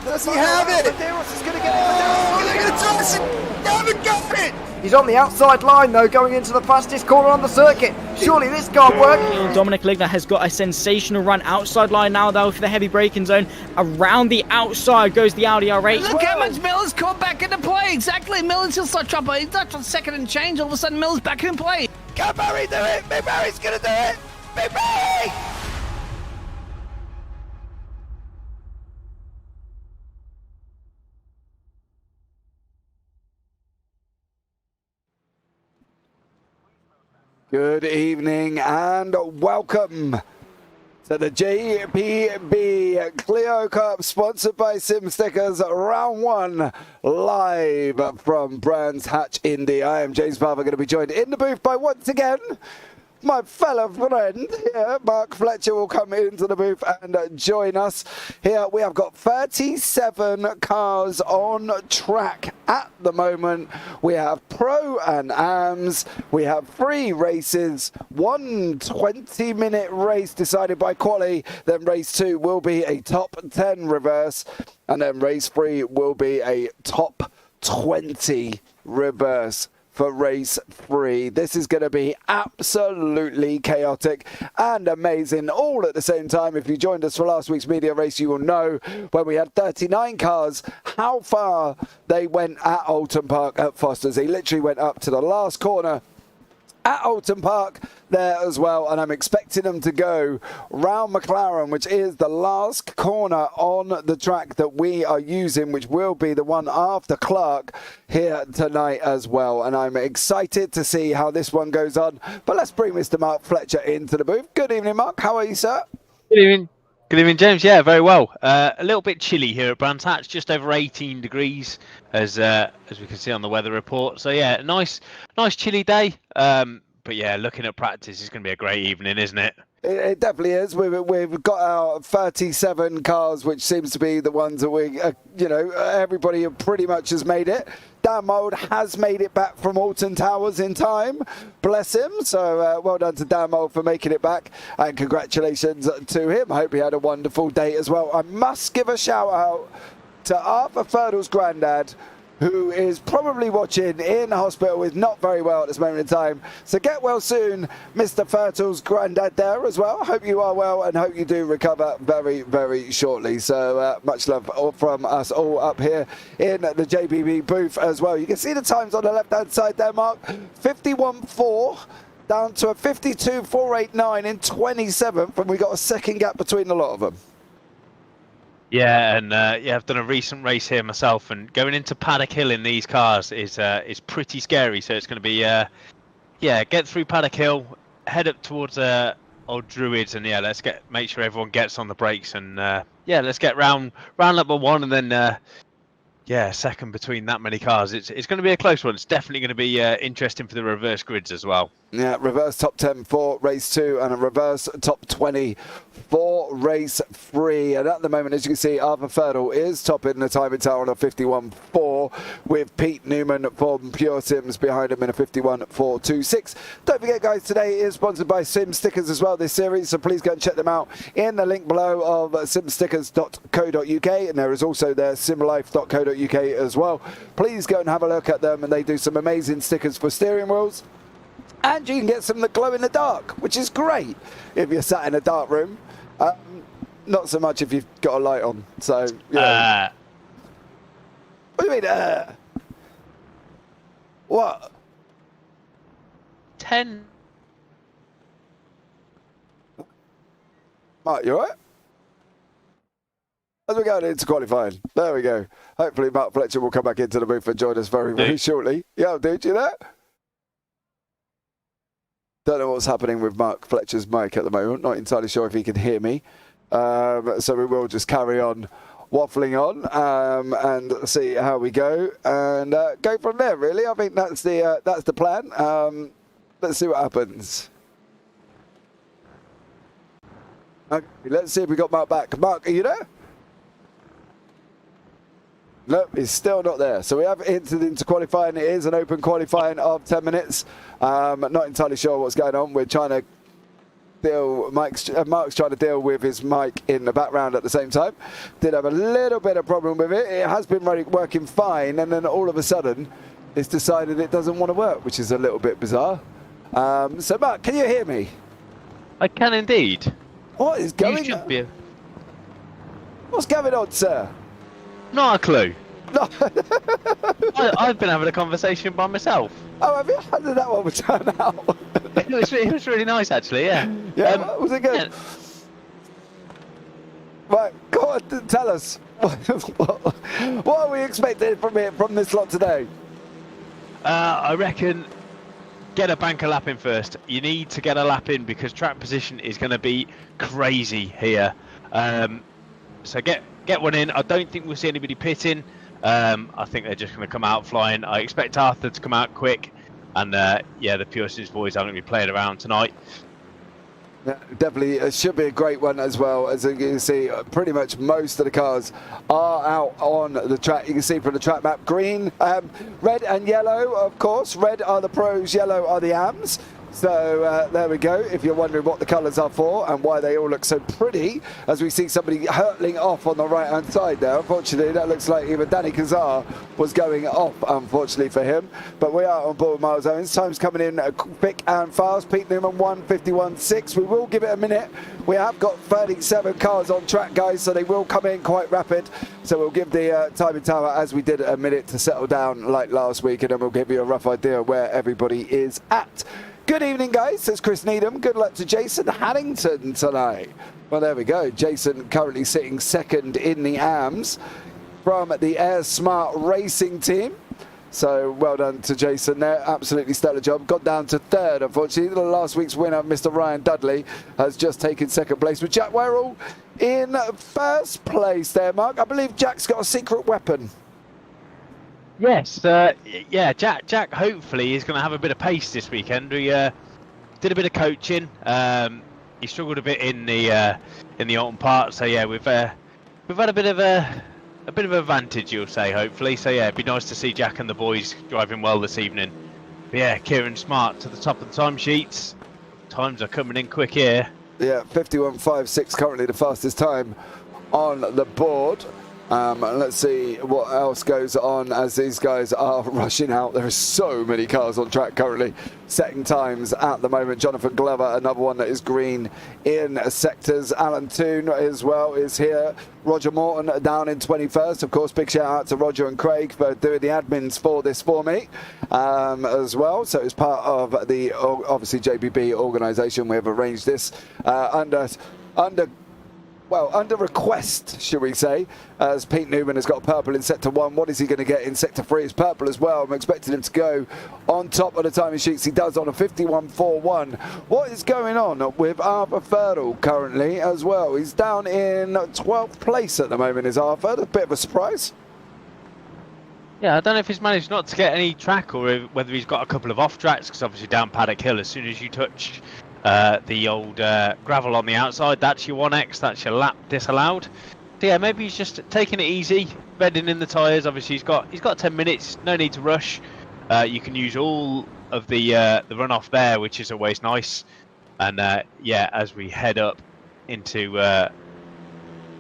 Does he have it? Medeiros is going to get it. They're going to toss it. They haven't got it. He's on the outside line though, going into the fastest corner on the circuit. Surely this can't work. Dominic Ligner has got a sensational run outside line now though for the heavy braking zone. Around the outside goes the Audi R8. Look how much Miller's caught back into play. Exactly, Miller's still start trouble. He's not on second and change. All of a sudden Miller's back in play. Can Barry do it? Big Barry's going to do it. Big Barry! Good evening and welcome to the JPB Clio Cup, sponsored by Simstickers, round one, live from Brands Hatch Indy. I am James Parfitt, going to be joined in the booth by, once again, my fellow friend here, Mark Fletcher, will come into the booth and join us. Here we have got 37 cars on track at the moment. We have Pro and AMs. We have 3 races, one 20-minute race decided by quali. Then race 2 will be a top 10 reverse. And then race 3 will be a top 20 reverse. For race 3. This is going to be absolutely chaotic and amazing all at the same time. If you joined us for last week's media race, you will know when we had 39 cars, how far they went at Oulton Park at Foster's. They literally went up to the last corner at Oulton Park there as well, and I'm expecting them to go round McLaren, which is the last corner on the track that we are using, which will be the one after Clark here tonight as well. And I'm excited to see how this one goes on. But let's bring Mr. Mark Fletcher into the booth. Good evening, Mark. How are you, sir? Good evening. Good evening, James. Yeah, very well. A little bit chilly here at Brands Hatch, just over 18 degrees, as we can see on the weather report. So yeah, nice chilly day. But yeah, looking at practice, it's going to be a great evening, isn't it? It definitely is. We've got our 37 cars, which seems to be the ones that we, everybody pretty much has made it. Dan Mould has made it back from Oulton Towers in time. Bless him. So well done to Dan Mould for making it back. And congratulations to him. I hope he had a wonderful day as well. I must give a shout out to Arthur Ferdel's granddad, who is probably watching in hospital, is not very well at this moment in time. So get well soon, Mr. Fertel's granddad there as well. Hope you are well and hope you do recover very, very shortly. So much love from us all up here in the JPB booth as well. You can see the times on the left-hand side there, Mark. 51.4 down to a 52.489 in 27th, and we got a second gap between a lot of them. Yeah, and I've done a recent race here myself, and going into Paddock Hill in these cars is pretty scary. So it's going to be, get through Paddock Hill, head up towards Old Druids, and let's make sure everyone gets on the brakes, and let's get round number 1, and then second between that many cars. It's going to be a close one. It's definitely going to be interesting for the reverse grids as well. Yeah, reverse top 10 for race 2 and a reverse top 20 for race 3. And at the moment, as you can see, Arthur Ferdel is topping the time in tower on a 51.4 with Pete Newman from Pure Sims behind him in a 51.426. Don't forget, guys, today is sponsored by Simstickers as well, this series. So please go and check them out in the link below of simstickers.co.uk. And there is also their simlife.co.uk as well. Please go and have a look at them. And they do some amazing stickers for steering wheels. And you can get some that glow in the dark, which is great if you're sat in a dark room. Not so much if you've got a light on. So, What do you mean, What? 10. Mark, you all right? As we're going into qualifying. There we go. Hopefully Mark Fletcher will come back into the booth and join us very, very shortly. Yeah, dude, you there? Don't know what's happening with Mark Fletcher's mic at the moment. Not entirely sure if he can hear me. So we will just carry on waffling on and see how we go and go from there. Really, I think that's the plan. Let's see what happens. Okay, let's see if we got Mark back. Mark, are you there? Nope, he's still not there. So we have entered into qualifying. It is an open qualifying of 10 minutes. Not entirely sure what's going on. We're trying to deal. Mark's trying to deal with his mic in the background at the same time. Did have a little bit of problem with it. It has been working fine, and then all of a sudden, it's decided it doesn't want to work, which is a little bit bizarre. So, Mark, can you hear me? I can indeed. What is going on? You should be. What's going on, sir? Not a clue. No. I've been having a conversation by myself. Oh, have you? How did that one turn out? It was really nice, actually. Yeah. Yeah, was it good? Yeah. Right, go on, tell us. What are we expecting from this lot today? I reckon get a banker lap in first. You need to get a lap in because track position is going to be crazy here. So get one in. I don't think we'll see anybody pitting. I think they're just going to come out flying. I expect Arthur to come out quick. And yeah, the Pure Sins boys are going to be playing around tonight. Yeah, definitely, it should be a great one as well. As you can see, pretty much most of the cars are out on the track. You can see from the track map, green, red and yellow, of course. Red are the pros, yellow are the AMs. So there we go, if you're wondering what the colours are for and why they all look so pretty, as we see somebody hurtling off on the right-hand side there. Unfortunately, that looks like even Danny Kazar was going off, unfortunately for him. But we are on board Miles Owens. Time's coming in thick and fast. Pete Newman, 1:51.6. We will give it a minute. We have got 37 cars on track, guys, so they will come in quite rapid. So we'll give the timing tower, as we did, a minute to settle down like last week, and then we'll give you a rough idea where everybody is at. Good evening, guys. Says Chris Needham. Good luck to Jason Haddington tonight. Well, there we go. Jason currently sitting second in the AMS from the Air Smart Racing team. So well done to Jason there. Absolutely stellar job. Got down to third, unfortunately. The last week's winner, Mr. Ryan Dudley, has just taken second place with Jack Werrell in first place there, Mark. I believe Jack's got a secret weapon. Yes, yeah, Jack hopefully is going to have a bit of pace this weekend. We did a bit of coaching. He struggled a bit in the Oulton part, so yeah, we've had a bit of advantage, you'll say, hopefully. So yeah, it'd be nice to see Jack and the boys driving well this evening. But yeah, Kieran Smart to the top of the timesheets. Times are coming in quick here. Yeah, 51.56 currently the fastest time on the board. Let's see what else goes on as these guys are rushing out. There are so many cars on track currently setting times at the moment. Jonathan Glover, another one that is green in sectors. Alan Toon as well is here. Roger Morton down in 21st. Of course, big shout out to Roger and Craig for doing the admins for this for me as well. So it's part of the obviously JPB organisation. We have arranged this under request, should we say, as Pete Newman has got purple in Sector 1. What is he going to get in Sector 3? It's purple as well. I'm expecting him to go on top of the timing sheets. He does on a 51.41. What is going on with Arthur Ferdle currently as well? He's down in 12th place at the moment, is Arthur. A bit of a surprise. Yeah, I don't know if he's managed not to get any track or whether he's got a couple of off tracks, because obviously down Paddock Hill, as soon as you touch the old gravel on the outside, that's your 1X, that's your lap disallowed. So yeah, maybe he's just taking it easy, bedding in the tyres. Obviously he's got 10 minutes, no need to rush. You can use all of the runoff there, which is always nice. And yeah, as we head up into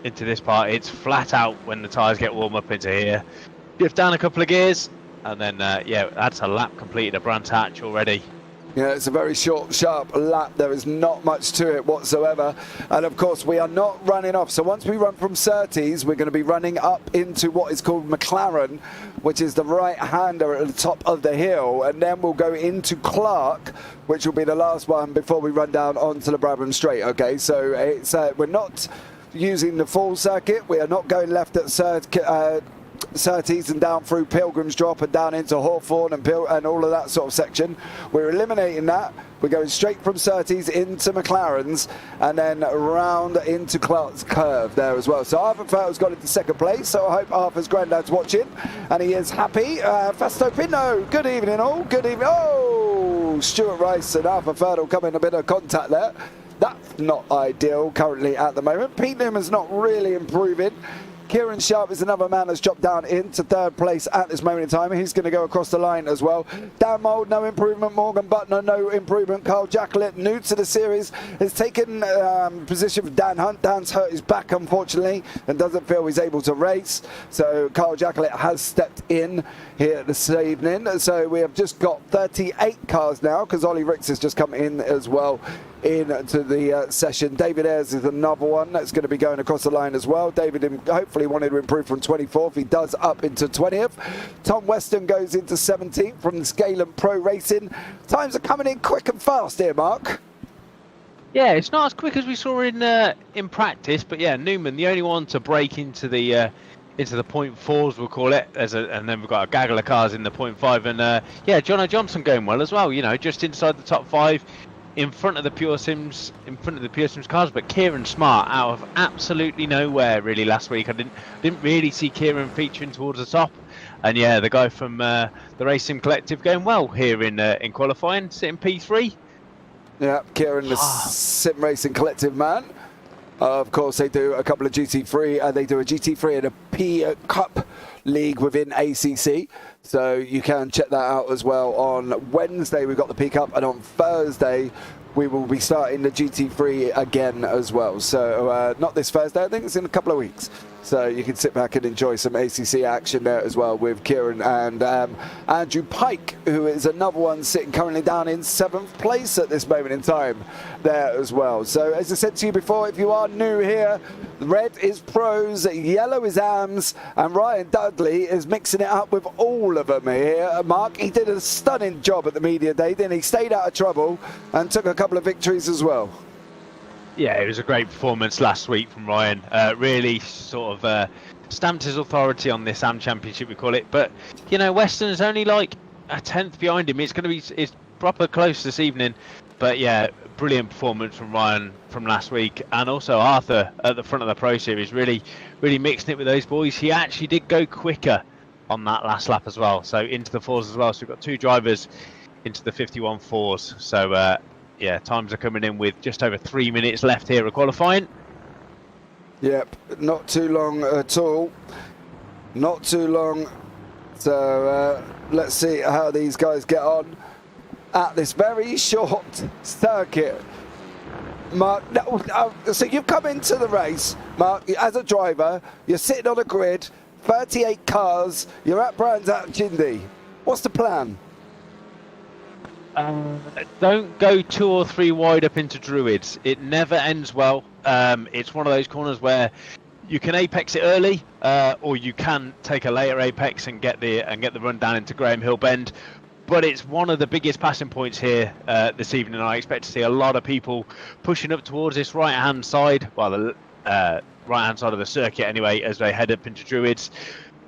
this part, it's flat out when the tyres get warm up into here. Drift down a couple of gears, and then yeah, that's a lap completed at Brands Hatch already. Yeah, it's a very short, sharp lap. There is not much to it whatsoever. And of course, we are not running off. So once we run from Surtees, we're going to be running up into what is called McLaren, which is the right-hander at the top of the hill. And then we'll go into Clark, which will be the last one before we run down onto the Brabham Straight. Okay, so it's we're not using the full circuit. We are not going left at Surtees and down through Pilgrim's Drop and down into Hawthorne and all of that sort of section. We're eliminating that. We're going straight from Surtees into McLaren's and then around into Clark's Curve there as well. So Arthur Ferdle's got into second place, so I hope Arthur's granddad's watching and he is happy. Fasto Pino, good evening all, good evening. Oh, Stuart Rice and Arthur Ferdle coming a bit of contact there. That's not ideal currently at the moment. Pete Newman's not really improving Kieran Sharp is another man that's dropped down into third place at this moment in time. He's going to go across the line as well. Dan Mould, no improvement. Morgan Butner, no improvement. Carl Jacklett, new to the series, has taken position for Dan Hunt. Dan's hurt his back, unfortunately, and doesn't feel he's able to race. So Carl Jacklett has stepped in here this evening. So we have just got 38 cars now, because Ollie Ricks has just come in as well into the session. David Ayres is another one that's going to be going across the line as well. David hopefully wanted to improve from 24th. He does up into 20th. Tom Weston goes into 17th from the Scalen Pro Racing. Times are coming in quick and fast here, Mark. Yeah, it's not as quick as we saw in practice, but yeah, Newman, the only one to break into the 0.4s, we'll call it, and then we've got a gaggle of cars in the 0.5, and yeah, Jono Johnson going well as well. You know, just inside the top 5. In front of the Pure Sims cars, but Kieran Smart out of absolutely nowhere really last week. I didn't really see Kieran featuring towards the top, and yeah, the guy from the Race Sim Collective going well here in qualifying, sitting P3. Yeah, Kieran, the Sim Racing Collective man. Of course, they do a couple of GT3. They do a GT3 and a P Cup League within ACC. So you can check that out as well. On Wednesday, we've got the P Cup, and on Thursday, we will be starting the GT3 again as well. So not this Thursday, I think it's in a couple of weeks. So you can sit back and enjoy some ACC action there as well with Kieran and Andrew Pike, who is another one sitting currently down in 7th place at this moment in time there as well. So as I said to you before, if you are new here, red is pros, yellow is AMS, and Ryan Dudley is mixing it up with all of them here. Mark, he did a stunning job at the media day, then he stayed out of trouble and took a couple of victories as well. Yeah, it was a great performance last week from Ryan. Really sort of stamped his authority on this AM Championship, we call it. But, you know, Weston's only like a 10th behind him. It's going to be it's proper close this evening. But, yeah, brilliant performance from Ryan from last week. And also Arthur at the front of the Pro Series, really mixing it with those boys. He actually did go quicker on that last lap as well. So into the 4s as well. So we've got 2 drivers into the 51 4s. So, yeah, times are coming in with just over 3 minutes left here of qualifying. Yep, not too long at all. Not too long. So let's see how these guys get on at this very short circuit. Mark, so you've come into the race, Mark, as a driver. You're sitting on a grid, 38 cars. You're at Brands Hatch Indy. What's the plan? Don't go 2 or 3 wide up into Druids. It never ends well. It's one of those corners where you can apex it early, or you can take a later apex and get the run down into Graham Hill Bend. But it's one of the biggest passing points here this evening. I expect to see a lot of people pushing up towards this right-hand side, well, the right-hand side of the circuit anyway, as they head up into Druids.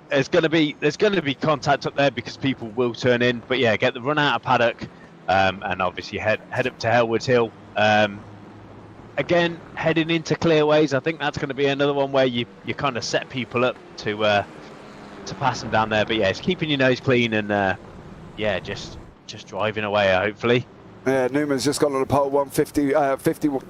There's going to be contact up there because people will turn in. But yeah, get the run out of paddock. And obviously head up to Hellwoods Hill. Again, heading into Clearways, I think that's going to be another one where you kind of set people up to pass them down there. But yeah, it's keeping your nose clean and yeah, just driving away, hopefully. Yeah, Newman's just gone on a pole, 150,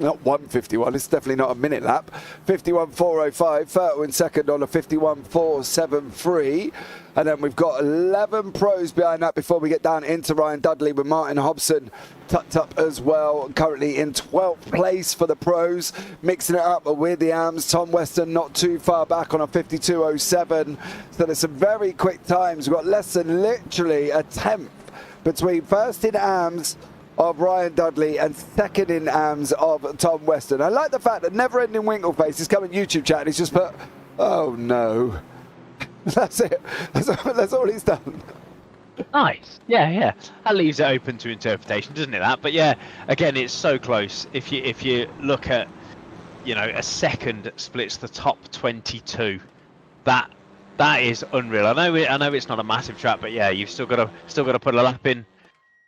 not 151, it's definitely not a minute lap. 51.405, Fertel in second on a 51.473. And then we've got 11 pros behind that before we get down into Ryan Dudley with Martin Hobson tucked up as well. Currently in 12th place for the pros, mixing it up with the AMs. Tom Weston not too far back on a 52.07. So there's some very quick times. We've got less than literally a 10th between first in AMs of Ryan Dudley and second in AMs of Tom Weston. I like the fact that Never Ending Winkleface is coming YouTube chat and he's just put, oh no. That's it. That's all he's done. Nice. Yeah. That leaves it open to interpretation, doesn't it? That. But yeah, again, it's so close. If you look at, you know, a second splits the top 22. That is unreal. I know it's not a massive track, but yeah, you've still got to put a lap in.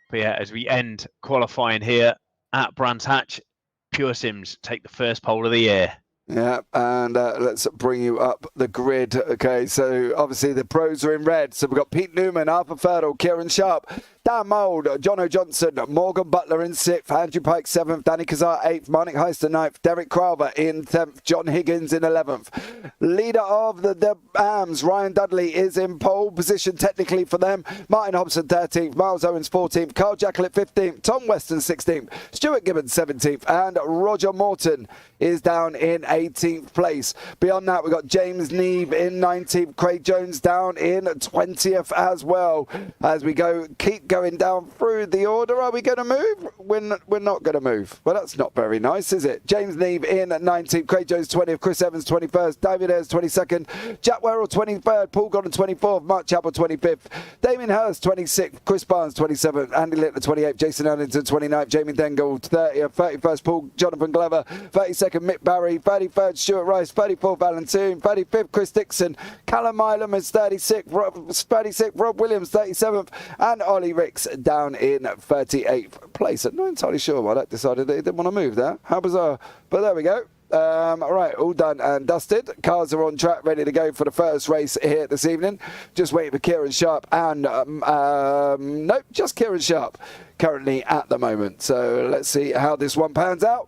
But yeah, as we end qualifying here at Brands Hatch, Pure Sims take the first pole of the year. Yeah, and let's bring you up the grid. Okay, so obviously the pros are in red. So we've got Pete Newman, Arthur Fertel, Kieran Sharp, Dan Mould, Jono Johnson, Morgan Butler in 6th, Andrew Pike 7th, Danny Kazar 8th, Marnik Heister 9th, Derek Crowther in 10th, John Higgins in 11th. Leader of the AMS, Ryan Dudley, is in pole position technically for them. Martin Hobson 13th, Miles Owens 14th, Carl Jacklett 15th, Tom Weston 16th, Stuart Gibbons 17th, and Roger Morton is down in 18th place. Beyond that, we've got James Neve in 19th, Craig Jones down in 20th as well. As we keep going down through the order, are we going to move? We're not going to move. Well, that's not very nice, is it? James Neve in 19th, Craig Jones 20th, Chris Evans 21st, David Ayres 22nd, Jack Werrell 23rd, Paul Godden 24th, Mark Chappell 25th, Damien Hurst 26th, Chris Barnes 27th, Andy Littler 28th, Jason Ellington 29th, Jamie Dengle 30th, 31st, Paul Jonathan Glover 32nd, Mick Barry 33rd, Stuart Rice 34th, Alan Toon 35th, Chris Dixon, Callum Milam is 36th, Rob Williams 37th, and Ollie Ricks down in 38th place. I'm not entirely sure why that decided they didn't want to move there. How bizarre. But there we go. Right, all done and dusted. Cars are on track, ready to go for the first race here this evening. Just waiting for Kieran Sharp and nope, just Kieran Sharp currently at the moment. So let's see how this one pans out,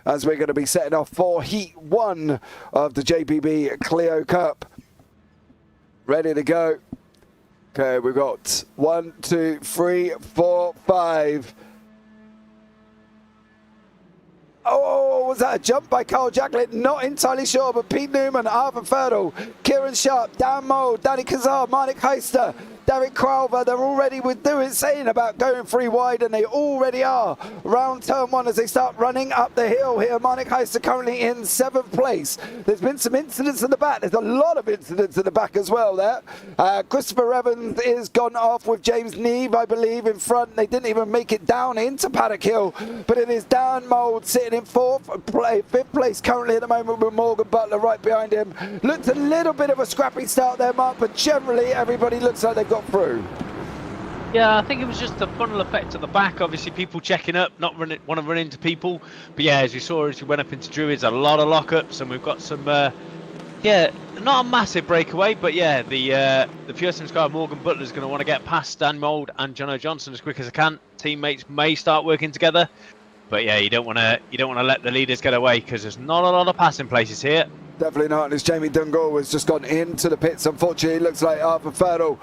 as we're going to be setting off for Heat 1 of the JPB Clio Cup. Ready to go. Okay, we've got 1, 2, 3, 4, 5. Oh, was that a jump by Carl Jacklett? Not entirely sure, but Pete Newman, Arthur Ferdle, Kieran Sharp, Dan Mould, Danny Kazar, Marnik Heister, Derek Crowther, they're already saying about going 3 wide, and they already are. Round turn 1 as they start running up the hill here. Marnik Heister currently in 7th place. There's been some incidents in the back. There's a lot of incidents in the back as well there. Christopher Evans is gone off with James Neve, I believe, in front. They didn't even make it down into Paddock Hill, but it is Dan Mould sitting in 5th place currently at the moment, with Morgan Butler right behind him. Looked a little bit of a scrappy start there, Mark, but generally everybody looks like they've got through. Yeah, I think it was just the funnel effect at the back. Obviously, people checking up, not want to run into people. But yeah, as you saw, as we went up into Druids, a lot of lockups, and we've got some, yeah, not a massive breakaway, but yeah, the Pure Sims guy Morgan Butler is going to want to get past Dan Mould and Jono Johnson as quick as I can. Teammates may start working together, but yeah, you don't want to let the leaders get away, because there's not a lot of passing places here. Definitely not. And as Jamie Dungall has just gone into the pits, unfortunately, it looks like Arthur Ferdle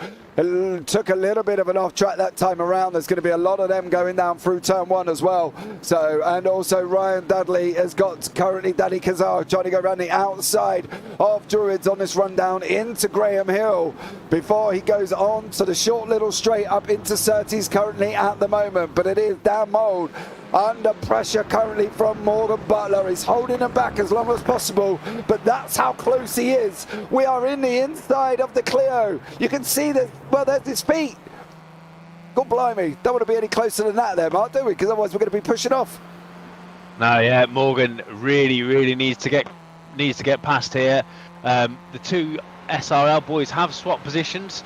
took a little bit of an off track that time around. There's going to be a lot of them going down through turn 1 as well. So, and also Ryan Dudley has got currently Danny Kazar trying to go around the outside of Druids on this run down into Graham Hill before he goes on to the short little straight up into Surtees currently at the moment. But it is Dan Mould under pressure currently from Morgan Butler. He's holding him back as long as possible, but that's how close he is. We are in the inside of the Clio. You can see that, well, there's his feet. God blimey, don't want to be any closer than that there, Mark, do we? Because otherwise we're going to be pushing off. No, yeah, Morgan really needs to get past here. The two SRL boys have swapped positions,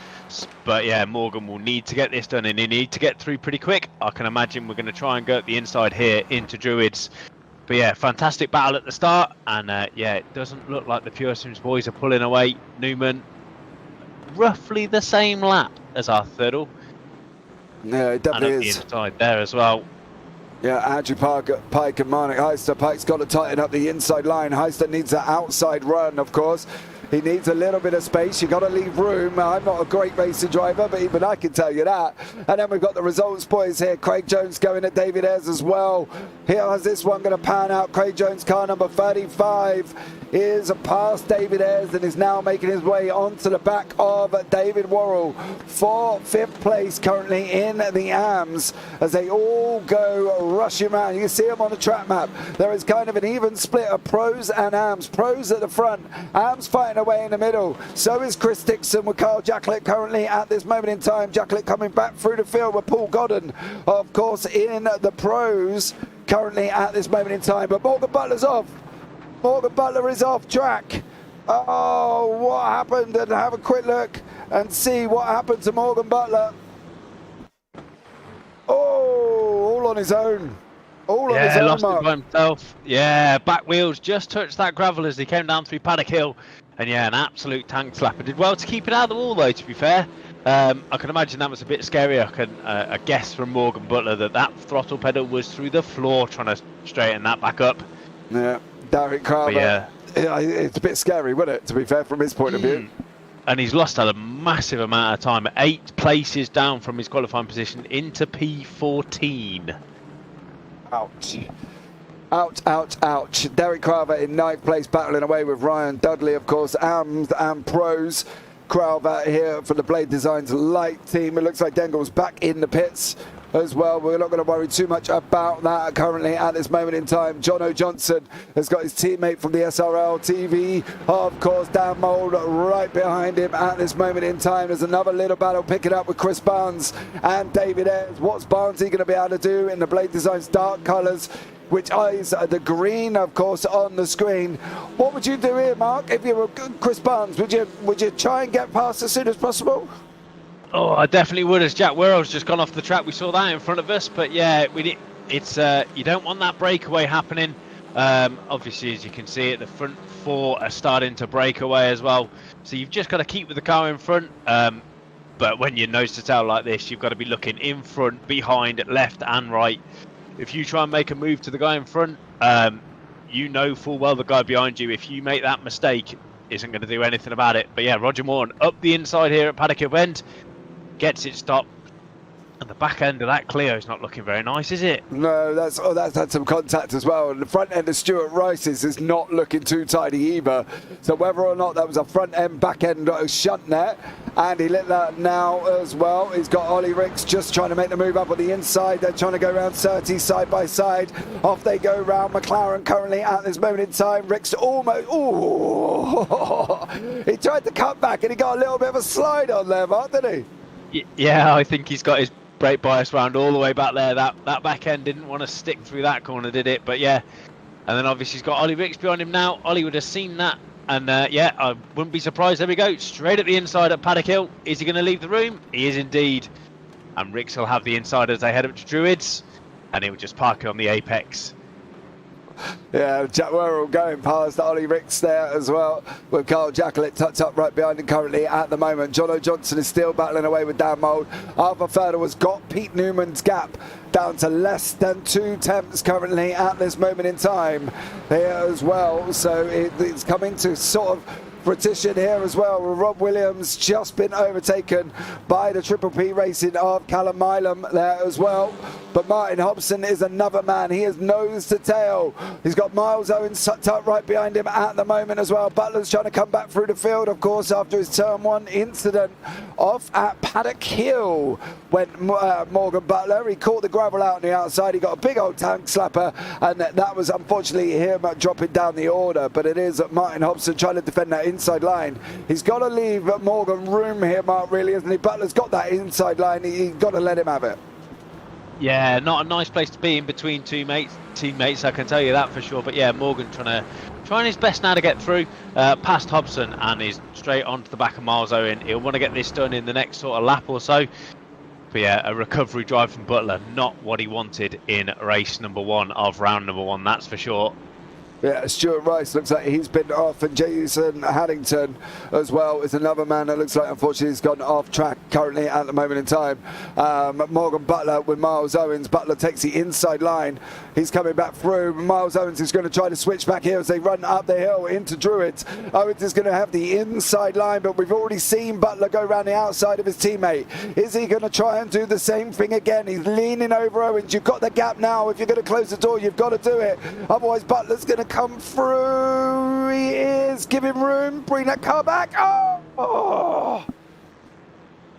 but yeah, Morgan will need to get this done, and he needs to get through pretty quick. I can imagine we're going to try and go up the inside here into Druids. But yeah, fantastic battle at the start, and yeah, it doesn't look like the Pure Sims boys are pulling away. Newman, roughly the same lap as our Thirdle. Yeah, it definitely and is. the inside there as well. Yeah, Andrew Pike and Marnik Heister. Pike's got to tighten up the inside line. Heister needs an outside run, of course. He needs a little bit of space. You've got to leave room. I'm not a great racing driver, but even I can tell you that. And then we've got the results boys here. Craig Jones going at David Ayres as well. Here has this one going to pan out. Craig Jones, car number 35, is past David Ayres and is now making his way onto the back of David Worrell for 5th place currently in the AMS as they all go rushing around. You can see them on the track map. There is kind of an even split of pros and AMS. Pros at the front, AMS fighting away in the middle. So is Chris Dixon with Carl Jacklett currently at this moment in time. Jacklett coming back through the field with Paul Godden, of course, in the pros currently at this moment in time. But Morgan Butler's off. Morgan Butler is off track. Oh, what happened? And have a quick look and see what happened to Morgan Butler. Oh, all on his own. All on his own, lost Mark. it by himself. Yeah, back wheels just touched that gravel as he came down through Paddock Hill. And yeah, an absolute tank slapper. Did well to keep it out of the wall though, to be fair. I can imagine that was a bit scary. I guess from Morgan Butler that throttle pedal was through the floor trying to straighten that back up. Yeah, Derek Carver. Yeah, it's a bit scary, wasn't it, to be fair, from his point of view. And he's lost a massive amount of time, 8 places down from his qualifying position into P14. Ouch. Ouch, ouch, ouch. Derek Carver in 9th place, battling away with Ryan Dudley, of course, AMS and Pros. Carver here for the Blade Designs light team. It looks like Dengel's back in the pits as well. We're not going to worry too much about that currently at this moment in time. Jono Johnson has got his teammate from the SRL TV, of course, Dan Mould right behind him at this moment in time. There's another little battle picking up with Chris Barnes and David Ayres. What's Barnesy going to be able to do in the Blade Designs dark colours, which is the green, of course, on the screen? What would you do here, Mark, if you were Chris Barnes? Would you try and get past as soon as possible? Oh, I definitely would. As Jack Worrell's just gone off the track, we saw that in front of us. But yeah, it's you don't want that breakaway happening. Obviously, as you can see, the front 4 are starting to break away as well. So you've just got to keep with the car in front. But when you're nose to tail like this, you've got to be looking in front, behind, left and right. If you try and make a move to the guy in front, you know full well the guy behind you, if you make that mistake, isn't going to do anything about it. But yeah, Roger Morton up the inside here at Paddock Hill Bend, gets it stopped. And the back end of that Clio is not looking very nice, is it? No, that's had some contact as well. And the front end of Stuart Rice's is not looking too tidy either. So whether or not that was a front end, back end shunt net, and he lit that now as well. He's got Ollie Ricks just trying to make the move up on the inside. They're trying to go around Surtees side by side. Off they go round McLaren currently at this moment in time. Ricks almost, he tried to cut back and he got a little bit of a slide on there, Mark, didn't he? Yeah, I think he's got his brake bias round all the way back there. That back end didn't want to stick through that corner, did it? But yeah, and then obviously he's got Ollie Ricks behind him now. Ollie would have seen that, and yeah, I wouldn't be surprised. There we go, straight at the inside at Paddock Hill. Is he going to leave the room? He is indeed, and Ricks will have the inside as they head up to Druids, and he'll just park it on the apex. Yeah, Jack Worrell going past Ollie Ricks there as well, with Carl Jacklett tucked up right behind him currently at the moment. Jono Johnson is still battling away with Dan Mould. Arthur Furter has got Pete Newman's gap down to less than 2 tenths currently at this moment in time here as well. So it's coming to sort of fruition here as well. Rob Williams just been overtaken by the Triple P Racing of Callum Milam there as well. But Martin Hobson is another man. He is nose to tail. He's got Miles Owens tucked up right behind him at the moment as well. Butler's trying to come back through the field, of course, after his Turn 1 incident off at Paddock Hill. Went Morgan Butler. He caught the gravel out on the outside. He got a big old tank slapper, and that was unfortunately him dropping down the order. But it is Martin Hobson trying to defend that inside line. He's got to leave Morgan room here, Mark, really, isn't he? Butler's got that inside line. He's got to let him have it. Yeah, not a nice place to be in between teammates, I can tell you that for sure. But yeah, Morgan trying his best now to get through past Hobson, and is straight onto the back of Miles Owen. He'll want to get this done in the next sort of lap or so. But yeah, a recovery drive from Butler, not what he wanted in race number 1 of round number 1, that's for sure. Yeah, Stuart Rice looks like he's been off, and Jason Haddington as well is another man that looks like unfortunately he's gone off track currently at the moment in time. Morgan Butler with Miles Owens. Butler takes the inside line. He's coming back through. Miles Owens is going to try to switch back here as they run up the hill into Druids. Owens is going to have the inside line, but we've already seen Butler go around the outside of his teammate. Is he going to try and do the same thing again? He's leaning over Owens. You've got the gap now. If you're going to close the door, you've got to do it. Otherwise, Butler's going to come through. He is. Give him room. Bring that car back. Oh!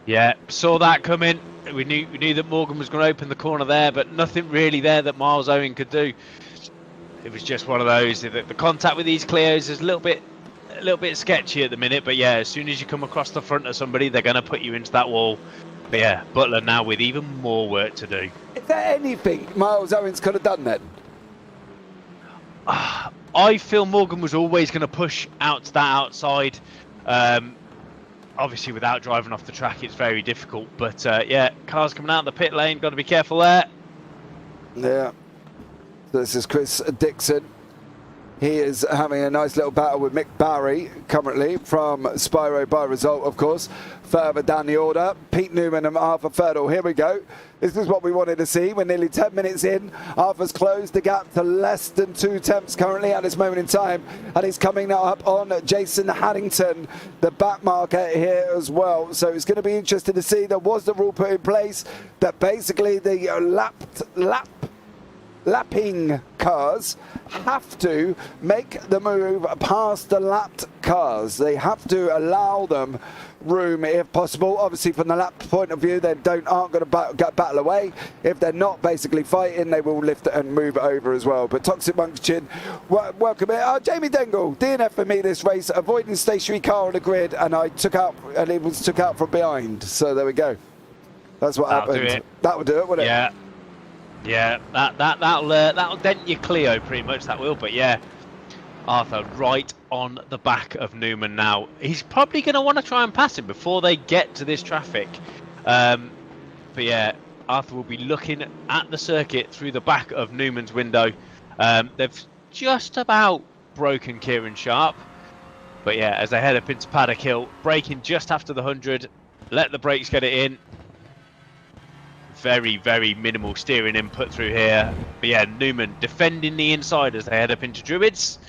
Yeah, saw that coming. We knew that Morgan was going to open the corner there, but nothing really there that Miles Owen could do. It was just one of those. The contact with these Clios is a little bit sketchy at the minute. But yeah, as soon as you come across the front of somebody, they're going to put you into that wall. But yeah, Butler now with even more work to do. Is there anything Miles Owens could have done then? I feel Morgan was always going to push out to that outside. Obviously, without driving off the track, it's very difficult. But yeah, cars coming out of the pit lane. Got to be careful there. Yeah. This is Chris Dixon He is having a nice little battle with Mick Barry currently from Spyro by result, of course. Further down the order, Pete Newman and Arthur Ferdle. Here we go. This is what we wanted to see. We're nearly 10 minutes in. Arthur's closed the gap to less than 2 tenths currently at this moment in time. And he's coming now up on Jason Haddington, the back marker here as well. So it's going to be interesting to see. There was the rule put in place that basically the lapping cars have to make the move past the lapped cars. They have to allow them room if possible. Obviously from the lap point of view, they aren't going to battle away. If they're not basically fighting, they will lift and move over as well. But Toxic Monkchin, welcome here. Jamie Dengle, DNF for me this race, avoiding stationary car on the grid, and it was took out from behind. So there we go. That's what happened. That would do it, wouldn't it? Yeah, that'll dent your Clio pretty much, that will. But yeah, Arthur right on the back of Newman now. He's probably going to want to try and pass him before they get to this traffic. But yeah, Arthur will be looking at the circuit through the back of Newman's window. They've just about broken Kieran Sharp. But yeah, as they head up into Paddock Hill, braking just after the 100, let the brakes get it in. Very, very minimal steering input through here. But yeah, Newman defending the inside as they head up into Druids.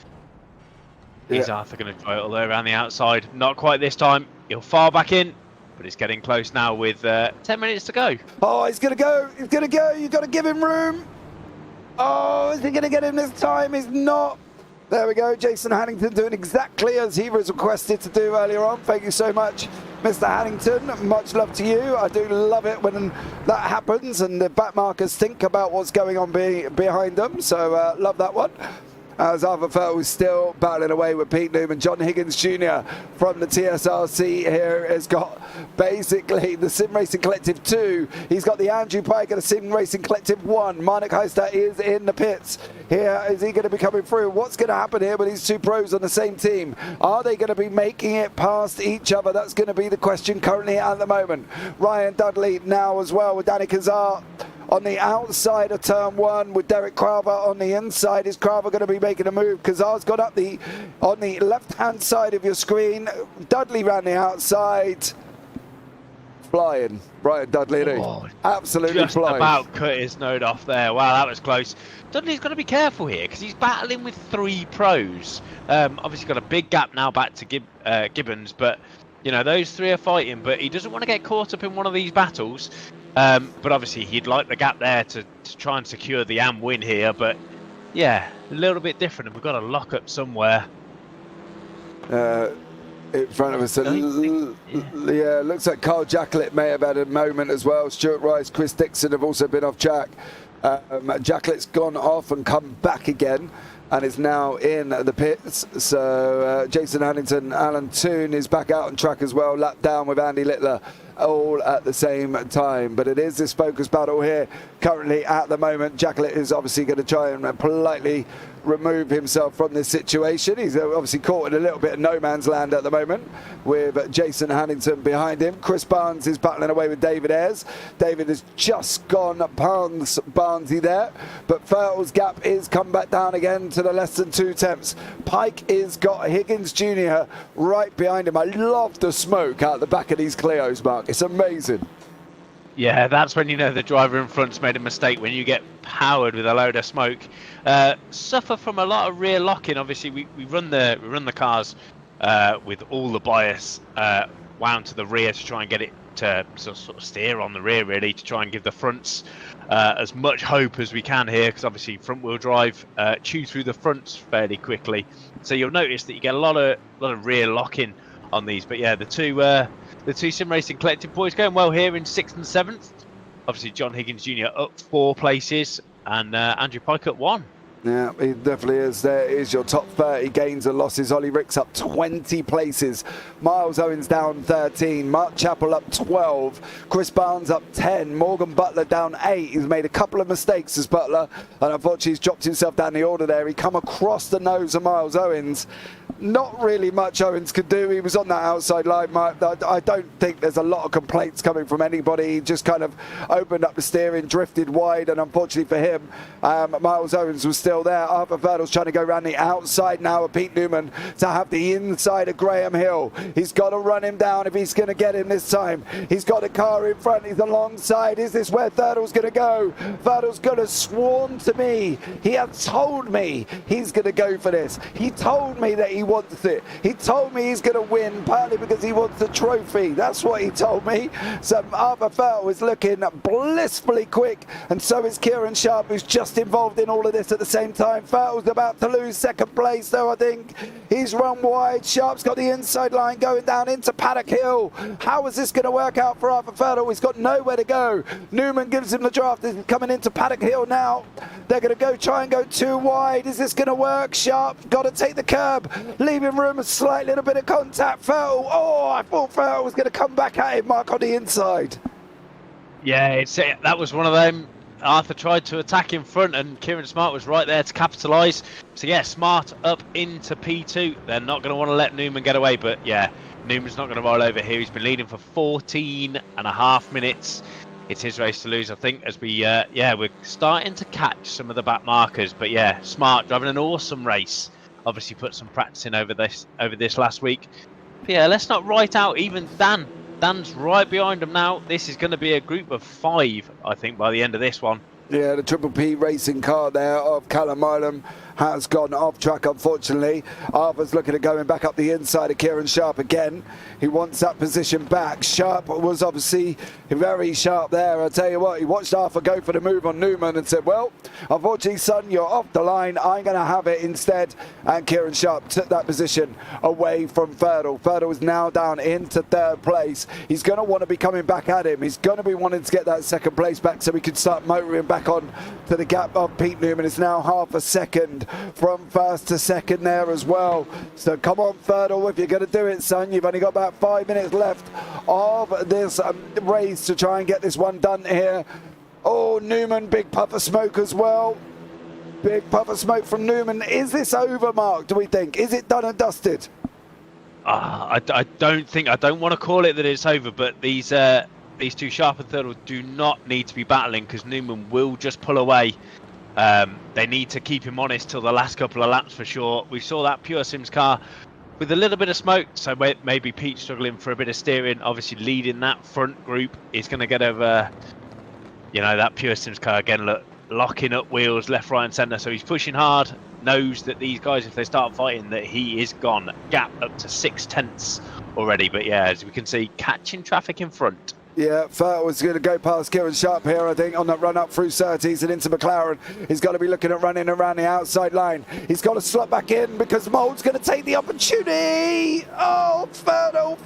Is Arthur going to try it all the way around the outside? Not quite this time. He'll far back in, but it's getting close now with 10 minutes to go. Oh, he's going to go. He's going to go. You've got to give him room. Oh, is he going to get him this time? He's not. There we go. Jason Haddington doing exactly as he was requested to do earlier on. Thank you so much, Mr. Haddington. Much love to you. I do love it when that happens and the back markers think about what's going on behind them. So love that one. As Arthur Ferdle is still battling away with Pete Newman. John Higgins Jr. from the TSRC here has got basically the Sim Racing Collective 2. He's got the Andrew Pike and the Sim Racing Collective 1. Marnik Heister is in the pits. Here, is he going to be coming through? What's going to happen here with these two pros on the same team? Are they going to be making it past each other? That's going to be the question currently at the moment. Ryan Dudley now as well with Danny Kazar on the outside of turn 1 with Derek Craver on the inside. Is Craver going to be making a move? Kazar's got up on the left-hand side of your screen. Dudley ran the outside. Flying. Brian Dudley, absolutely just flying. About cut his node off there. Wow, that was close. Dudley's got to be careful here because he's battling with 3 pros. Obviously got a big gap now back to Gibbons, but you know, those 3 are fighting, but he doesn't want to get caught up in one of these battles. But obviously he'd like the gap there to try and secure the AM win here. But yeah, a little bit different, and we've got to lock up somewhere. In front of us, yeah, looks like Carl Jacklett may have had a moment as well. Stuart Rice, Chris Dixon have also been off track. Jacklett's gone off and come back again and is now in the pits. So Jason Haddington, Alan Toon is back out on track as well, lapped down with Andy Littler, all at the same time. But it is this focus battle here currently at the moment. Jacklett is obviously going to try and politely remove himself from this situation. He's obviously caught in a little bit of no man's land at the moment with Jason Haddington behind him. Chris Barnes is battling away with David Ayres. David has just gone Barnesy there, but Ferdle's gap is come back down again to the less than 2 tenths. Pike is got Higgins Jr. right behind him. I love the smoke out the back of these Clios, Mark. It's amazing. Yeah, that's when you know the driver in front's made a mistake, when you get powered with a load of smoke. Suffer from a lot of rear locking. Obviously, we run the cars with all the bias wound to the rear to try and get it to sort of steer on the rear, really, to try and give the fronts as much hope as we can here, because obviously front wheel drive chew through the fronts fairly quickly. So you'll notice that you get a lot of rear locking on these. But yeah, the two Sim Racing Collective boys going well here in 6th and 7th. Obviously, John Higgins Jr. up 4 places and Andrew Pike up 1. Yeah, he definitely is. There is your top 30 gains and losses. Ollie Ricks up 20 places. Miles Owens down 13. Mark Chappell up 12. Chris Barnes up 10. Morgan Butler down 8. He's made a couple of mistakes as Butler, and unfortunately he's dropped himself down the order there. He come across the nose of Miles Owens. not really much Owens could do. He was on that outside line. I don't think there's a lot of complaints coming from anybody. He just kind of opened up the steering, drifted wide, and unfortunately for him, Miles Owens was still there. Arthur Verdell's trying to go around the outside now of Pete Newman to have the inside of Graham Hill. He's got to run him down if he's going to get him this time. He's got a car in front. He's alongside. Is this where Verdell's going to go? Verdell's going to swarm to me. He has told me he's going to go for this. He told me that he wants it. He told me he's going to win partly because he wants the trophy. That's what he told me. So Arthur Verdell is looking blissfully quick, and so is Kieran Sharp, who's just involved in all of this at the same time. Verdell's about to lose second place though, I think. He's run wide. Sharp's got the inside line going down into Paddock Hill. How is this going to work out for Arthur Verdell? He's got nowhere to go. Newman gives him the draft. He's coming into Paddock Hill now. They're going to try and go too wide. Is this going to work? Sharp got to take the curb, leaving room a slight little bit of contact. Vettel, oh, I thought Vettel was going to come back at him, Mark, on the inside. Yeah, that was one of them. Arthur tried to attack in front, and Kieran Smart was right there to capitalise. So yeah, Smart up into P2. They're not going to want to let Newman get away, but yeah, Newman's not going to roll over here. He's been leading for 14.5 minutes. It's his race to lose, I think, as we're starting to catch some of the back markers. But yeah, Smart driving an awesome race. Obviously put some practice in over this last week. But yeah, let's not write out even Dan. Dan's right behind him now. This is going to be a group of 5, I think, by the end of this one. Yeah, the Triple P racing car there of Callum Ilam has gone off track, unfortunately. Arthur's looking at going back up the inside of Kieran Sharp again. He wants that position back. Sharp was obviously very sharp there. I'll tell you what, he watched Arthur go for the move on Newman and said, well, unfortunately, son, you're off the line. I'm going to have it instead. And Kieran Sharp took that position away from Verdell. Verdell is now down into 3rd place. He's going to want to be coming back at him. He's going to be wanting to get that 2nd place back so he can start motoring back on to the gap of Pete Newman. It's now half a second from 1st to 2nd there as well. So come on, Verdell, if you're going to do it, son. You've only got about 5 minutes left of this race to try and get this one done here. Oh, Newman, big puff of smoke as well. Big puff of smoke from Newman. Is this over, Mark, do we think? Is it done and dusted? I don't want to call it that it's over, but these two, Sharp and Verdell, do not need to be battling because Newman will just pull away. They need to keep him honest till the last couple of laps for sure. We saw that Pure Sims car with a little bit of smoke, so maybe Pete struggling for a bit of steering. Obviously leading that front group is going to get over, that Pure Sims car again, locking up wheels left, right and centre. So he's pushing hard, knows that these guys, if they start fighting, that he is gone. Gap up to 6/10 already, but yeah, as we can see, catching traffic in front. Yeah, Furt was going to go past Kieran Sharp here, I think, on that run up through Surtees and into McLaren. He's got to be looking at running around the outside line. He's got to slot back in because Mould's going to take the opportunity. Oh, Verdell.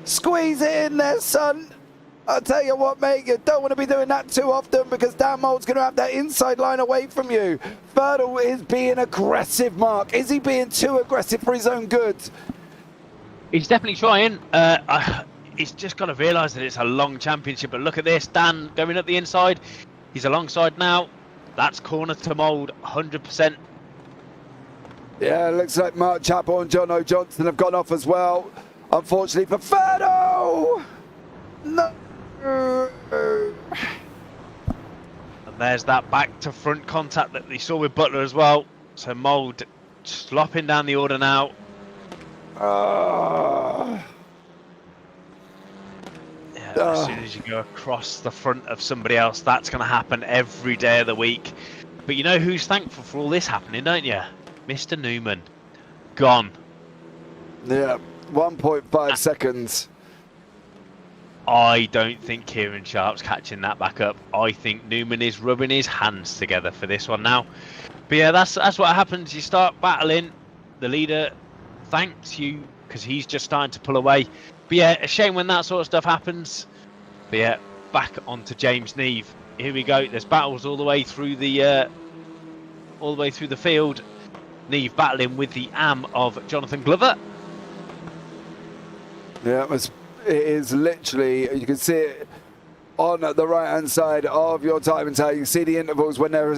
Squeeze it in there, son. I'll tell you what, mate, you don't want to be doing that too often because Dan Mould's going to have that inside line away from you. Verdell is being aggressive, Mark. Is he being too aggressive for his own good? He's definitely trying. He's just got to realise that it's a long championship. But look at this, Dan going up the inside. He's alongside now. That's corner to Mould, 100%. Yeah, it looks like Mark Chappell and John O'Johnson have gone off as well. Unfortunately for Verdell. No. And there's that back to front contact that we saw with Butler as well. So Mould slopping down the order now. As soon as you go across the front of somebody else, that's going to happen every day of the week. But you know who's thankful for all this happening, don't you? Mr. Newman. Gone. Yeah, 1.5 seconds. I don't think Kieran Sharp's catching that back up. I think Newman is rubbing his hands together for this one now. But yeah, that's what happens. You start battling. The leader thanks you because he's just starting to pull away. But yeah, a shame when that sort of stuff happens. But yeah, back onto James Neve. Here we go. There's battles all the way through the field. Neve battling with the AM of Jonathan Glover. Yeah, it is literally, you can see it on the right hand side of your time and tell. You see the intervals when they're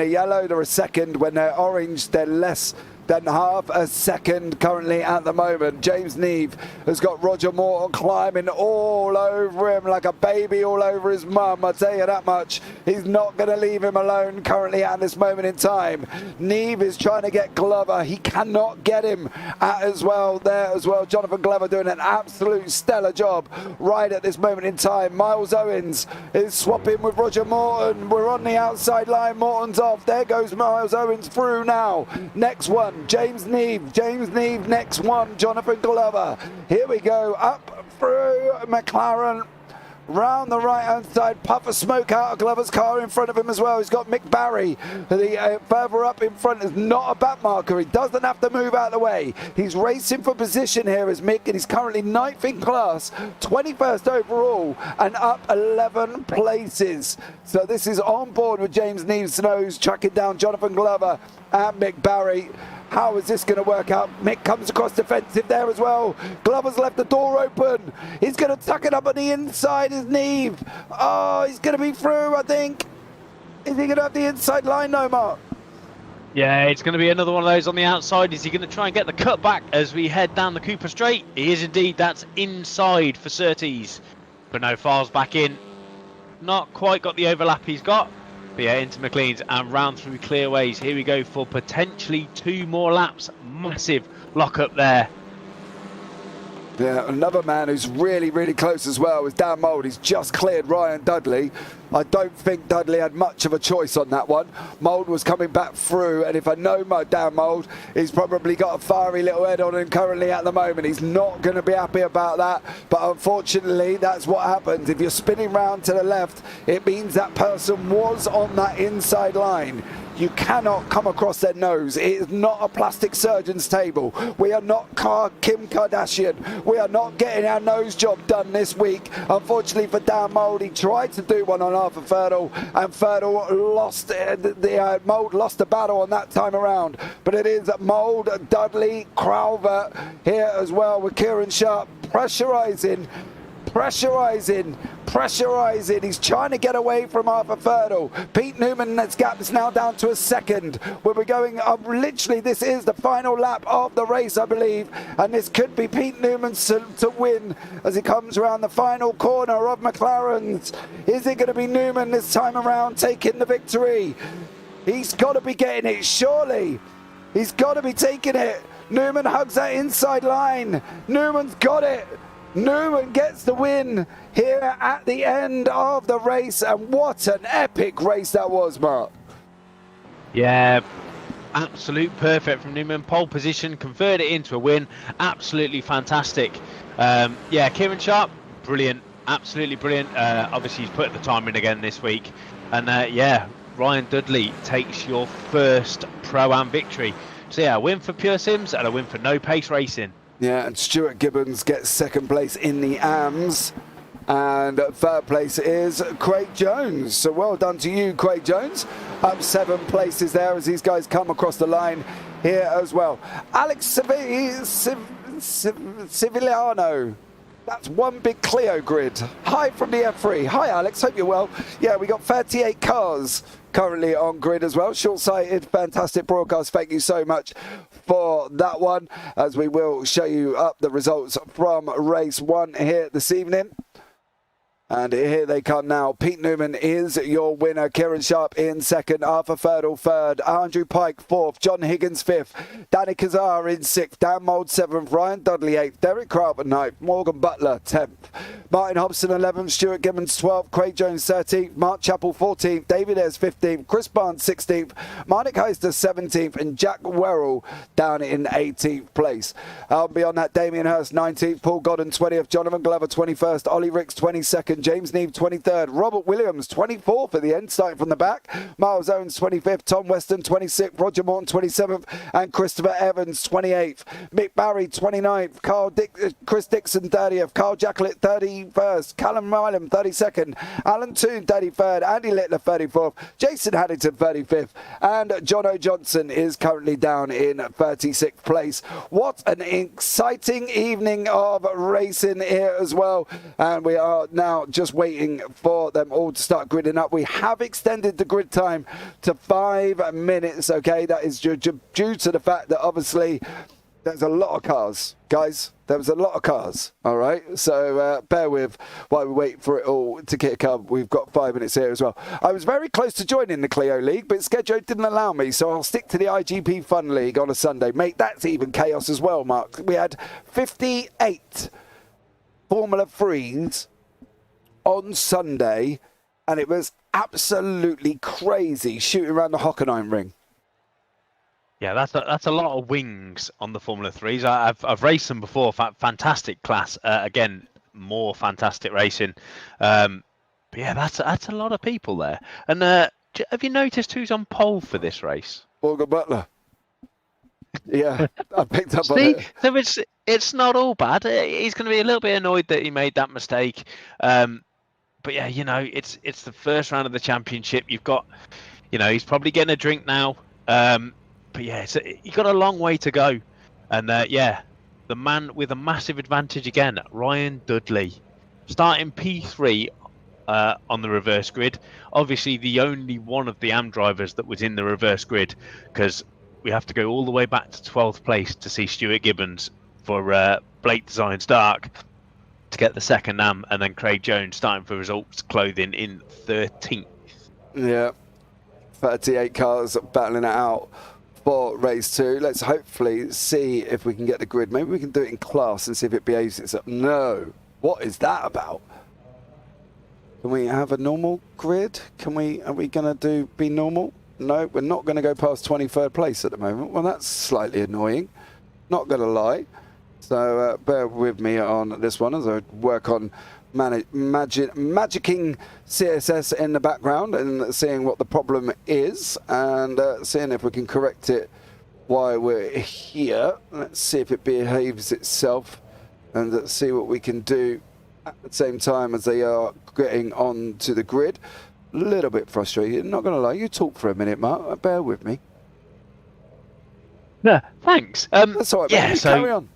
yellow, they're a second. When they're orange, they're less than half a second currently at the moment. James Neve has got Roger Morton climbing all over him like a baby all over his mum. I'll tell you that much. He's not going to leave him alone currently at this moment in time. Neve is trying to get Glover. He cannot get him as well there as well. Jonathan Glover doing an absolute stellar job right at this moment in time. Miles Owens is swapping with Roger Morton. We're on the outside line. Morton's off. There goes Miles Owens through now. Next one, James Neve. James Neve, next one, Jonathan Glover. Here we go, up through McLaren. Round the right-hand side, puff of smoke out of Glover's car in front of him as well. He's got Mick Barry. The further up in front is not a back marker. He doesn't have to move out of the way. He's racing for position here as Mick, and he's currently 9th in class, 21st overall, and up 11 places. So this is on board with James Neve's nose, tracking down Jonathan Glover and Mick Barry. How is this going to work out? Mick comes across defensive there as well. Glover's left the door open. He's going to tuck it up on the inside, is Neve. Oh, he's going to be through, I think. Is he going to have the inside line, no, Mark? Yeah, it's going to be another one of those on the outside. Is he going to try and get the cut back as we head down the Cooper Straight? He is indeed. That's inside for Surtees. But no, Files back in. Not quite got the overlap he's got. But yeah, into McLean's and round through clearways. Here we go for potentially 2 more laps. Massive lock up there. Yeah, another man who's really, really close as well is Dan Mould. He's just cleared Ryan Dudley. I don't think Dudley had much of a choice on that one. Mould was coming back through, and if I know Dan Mould, he's probably got a fiery little head on him currently at the moment. He's not going to be happy about that, but unfortunately, that's what happens. If you're spinning round to the left, it means that person was on that inside line. You cannot come across their nose. It is not a plastic surgeon's table. We are not Kim Kardashian. We are not getting our nose job done this week. Unfortunately for Dan Mould, he tried to do one on Arthur Ferdle, and Ferdle lost. Mould lost the battle on that time around. But it is Mould, Dudley, Crowther here as well with Kieran Sharp pressurising. He's trying to get away from Arthur Ferdle. Pete Newman's gap is now down to a second. Where we're going up, literally, this is the final lap of the race, I believe. And this could be Pete Newman's to win as he comes around the final corner of McLaren's. Is it going to be Newman this time around taking the victory? He's got to be getting it, surely. He's got to be taking it. Newman hugs that inside line. Newman's got it. Newman gets the win here at the end of the race, and what an epic race that was, Mark. Yeah, absolute perfect from Newman. Pole position, convert it into a win. Absolutely fantastic. Yeah, Kieran Sharp, brilliant. Absolutely brilliant. Obviously, he's put the time in again this week. And yeah, Ryan Dudley takes your first Pro-Am victory. So yeah, a win for Pure Sims and a win for No Pace Racing. Yeah, and Stuart Gibbons gets second place in the AMS. And third place is Craig Jones. So well done to you, Craig Jones. Up 7 places there as these guys come across the line here as well. Alex Civiliano. That's one big Clio grid. Hi from the F3. Hi, Alex. Hope you're well. Yeah, we got 38 cars currently on grid as well. Short-sighted, fantastic broadcast. Thank you so much for that one, as we will show you up the results from race 1 here this evening. And here they come now. Pete Newman is your winner. Kieran Sharp in second. Arthur Ferdle third. Andrew Pike fourth. John Higgins fifth. Danny Kazar in sixth. Dan Mould seventh. Ryan Dudley eighth. Derek Crowther ninth. Morgan Butler 10th. Martin Hobson 11th. Stuart Gibbons 12th. Craig Jones 13th. Mark Chappell 14th. David Ayres 15th. Chris Barnes 16th. Marnik Heister 17th. And Jack Werrell down in 18th place. Beyond that, Damien Hurst 19th. Paul Godden 20th. Jonathan Glover 21st. Ollie Ricks 22nd. James Neve 23rd, Robert Williams 24th at the end, starting from the back. Miles Owens 25th, Tom Weston 26th, Roger Morton 27th, and Christopher Evans 28th. Mick Barry 29th, Chris Dixon 30th, Carl Jacklett 31st, Callum Milam 32nd, Alan Toon 33rd, Andy Littler 34th, Jason Haddington 35th, and Jono Johnson is currently down in 36th place. What an exciting evening of racing here as well, and we are now now, just waiting for them all to start gridding up. We have extended the grid time to 5 minutes, okay? That is due to the fact that obviously there's a lot of cars, guys. There was a lot of cars, all right? So bear with while we wait for it all to kick up. We've got 5 minutes here as well. I was very close to joining the Clio League, but schedule didn't allow me, so I'll stick to the IGP Fun League on a Sunday. Mate, that's even chaos as well, Mark. We had 58 Formula 3s on Sunday, and it was absolutely crazy shooting around the Hockenheim ring. Yeah, that's a lot of wings on the Formula 3s. I've raced them before. Fantastic class. Again, more fantastic racing. But yeah, that's a lot of people there. And have you noticed who's on pole for this race? Morgan Butler. Yeah, I picked up on See, it. so it's not all bad. He's going to be a little bit annoyed that he made that mistake. But yeah, you know, it's the first round of the championship. You've got, you know, he's probably getting a drink now. But yeah, you've got a long way to go. And yeah, the man with a massive advantage again, Ryan Dudley, starting P3 on the reverse grid. Obviously, the only one of the AM drivers that was in the reverse grid, because we have to go all the way back to 12th place to see Stuart Gibbons for Blake Designs Dark to get the second AM, and then Craig Jones starting for Results Clothing in 13th. Yeah, 38 cars battling it out for race 2. Let's hopefully see if we can get the grid. Maybe we can do it in class and see if it behaves itself. No, what is that about? Can we have a normal grid? Are we going to be normal? No, we're not going to go past 23rd place at the moment. Well, that's slightly annoying. Not going to lie. So bear with me on this one as I work on magicking CSS in the background and seeing what the problem is and seeing if we can correct it while we're here. Let's see if it behaves itself and let's see what we can do at the same time as they are getting onto the grid. A little bit frustrated, not going to lie. You talk for a minute, Mark. Bear with me. Yeah, thanks. That's all right, yeah, mate. so, Carry on.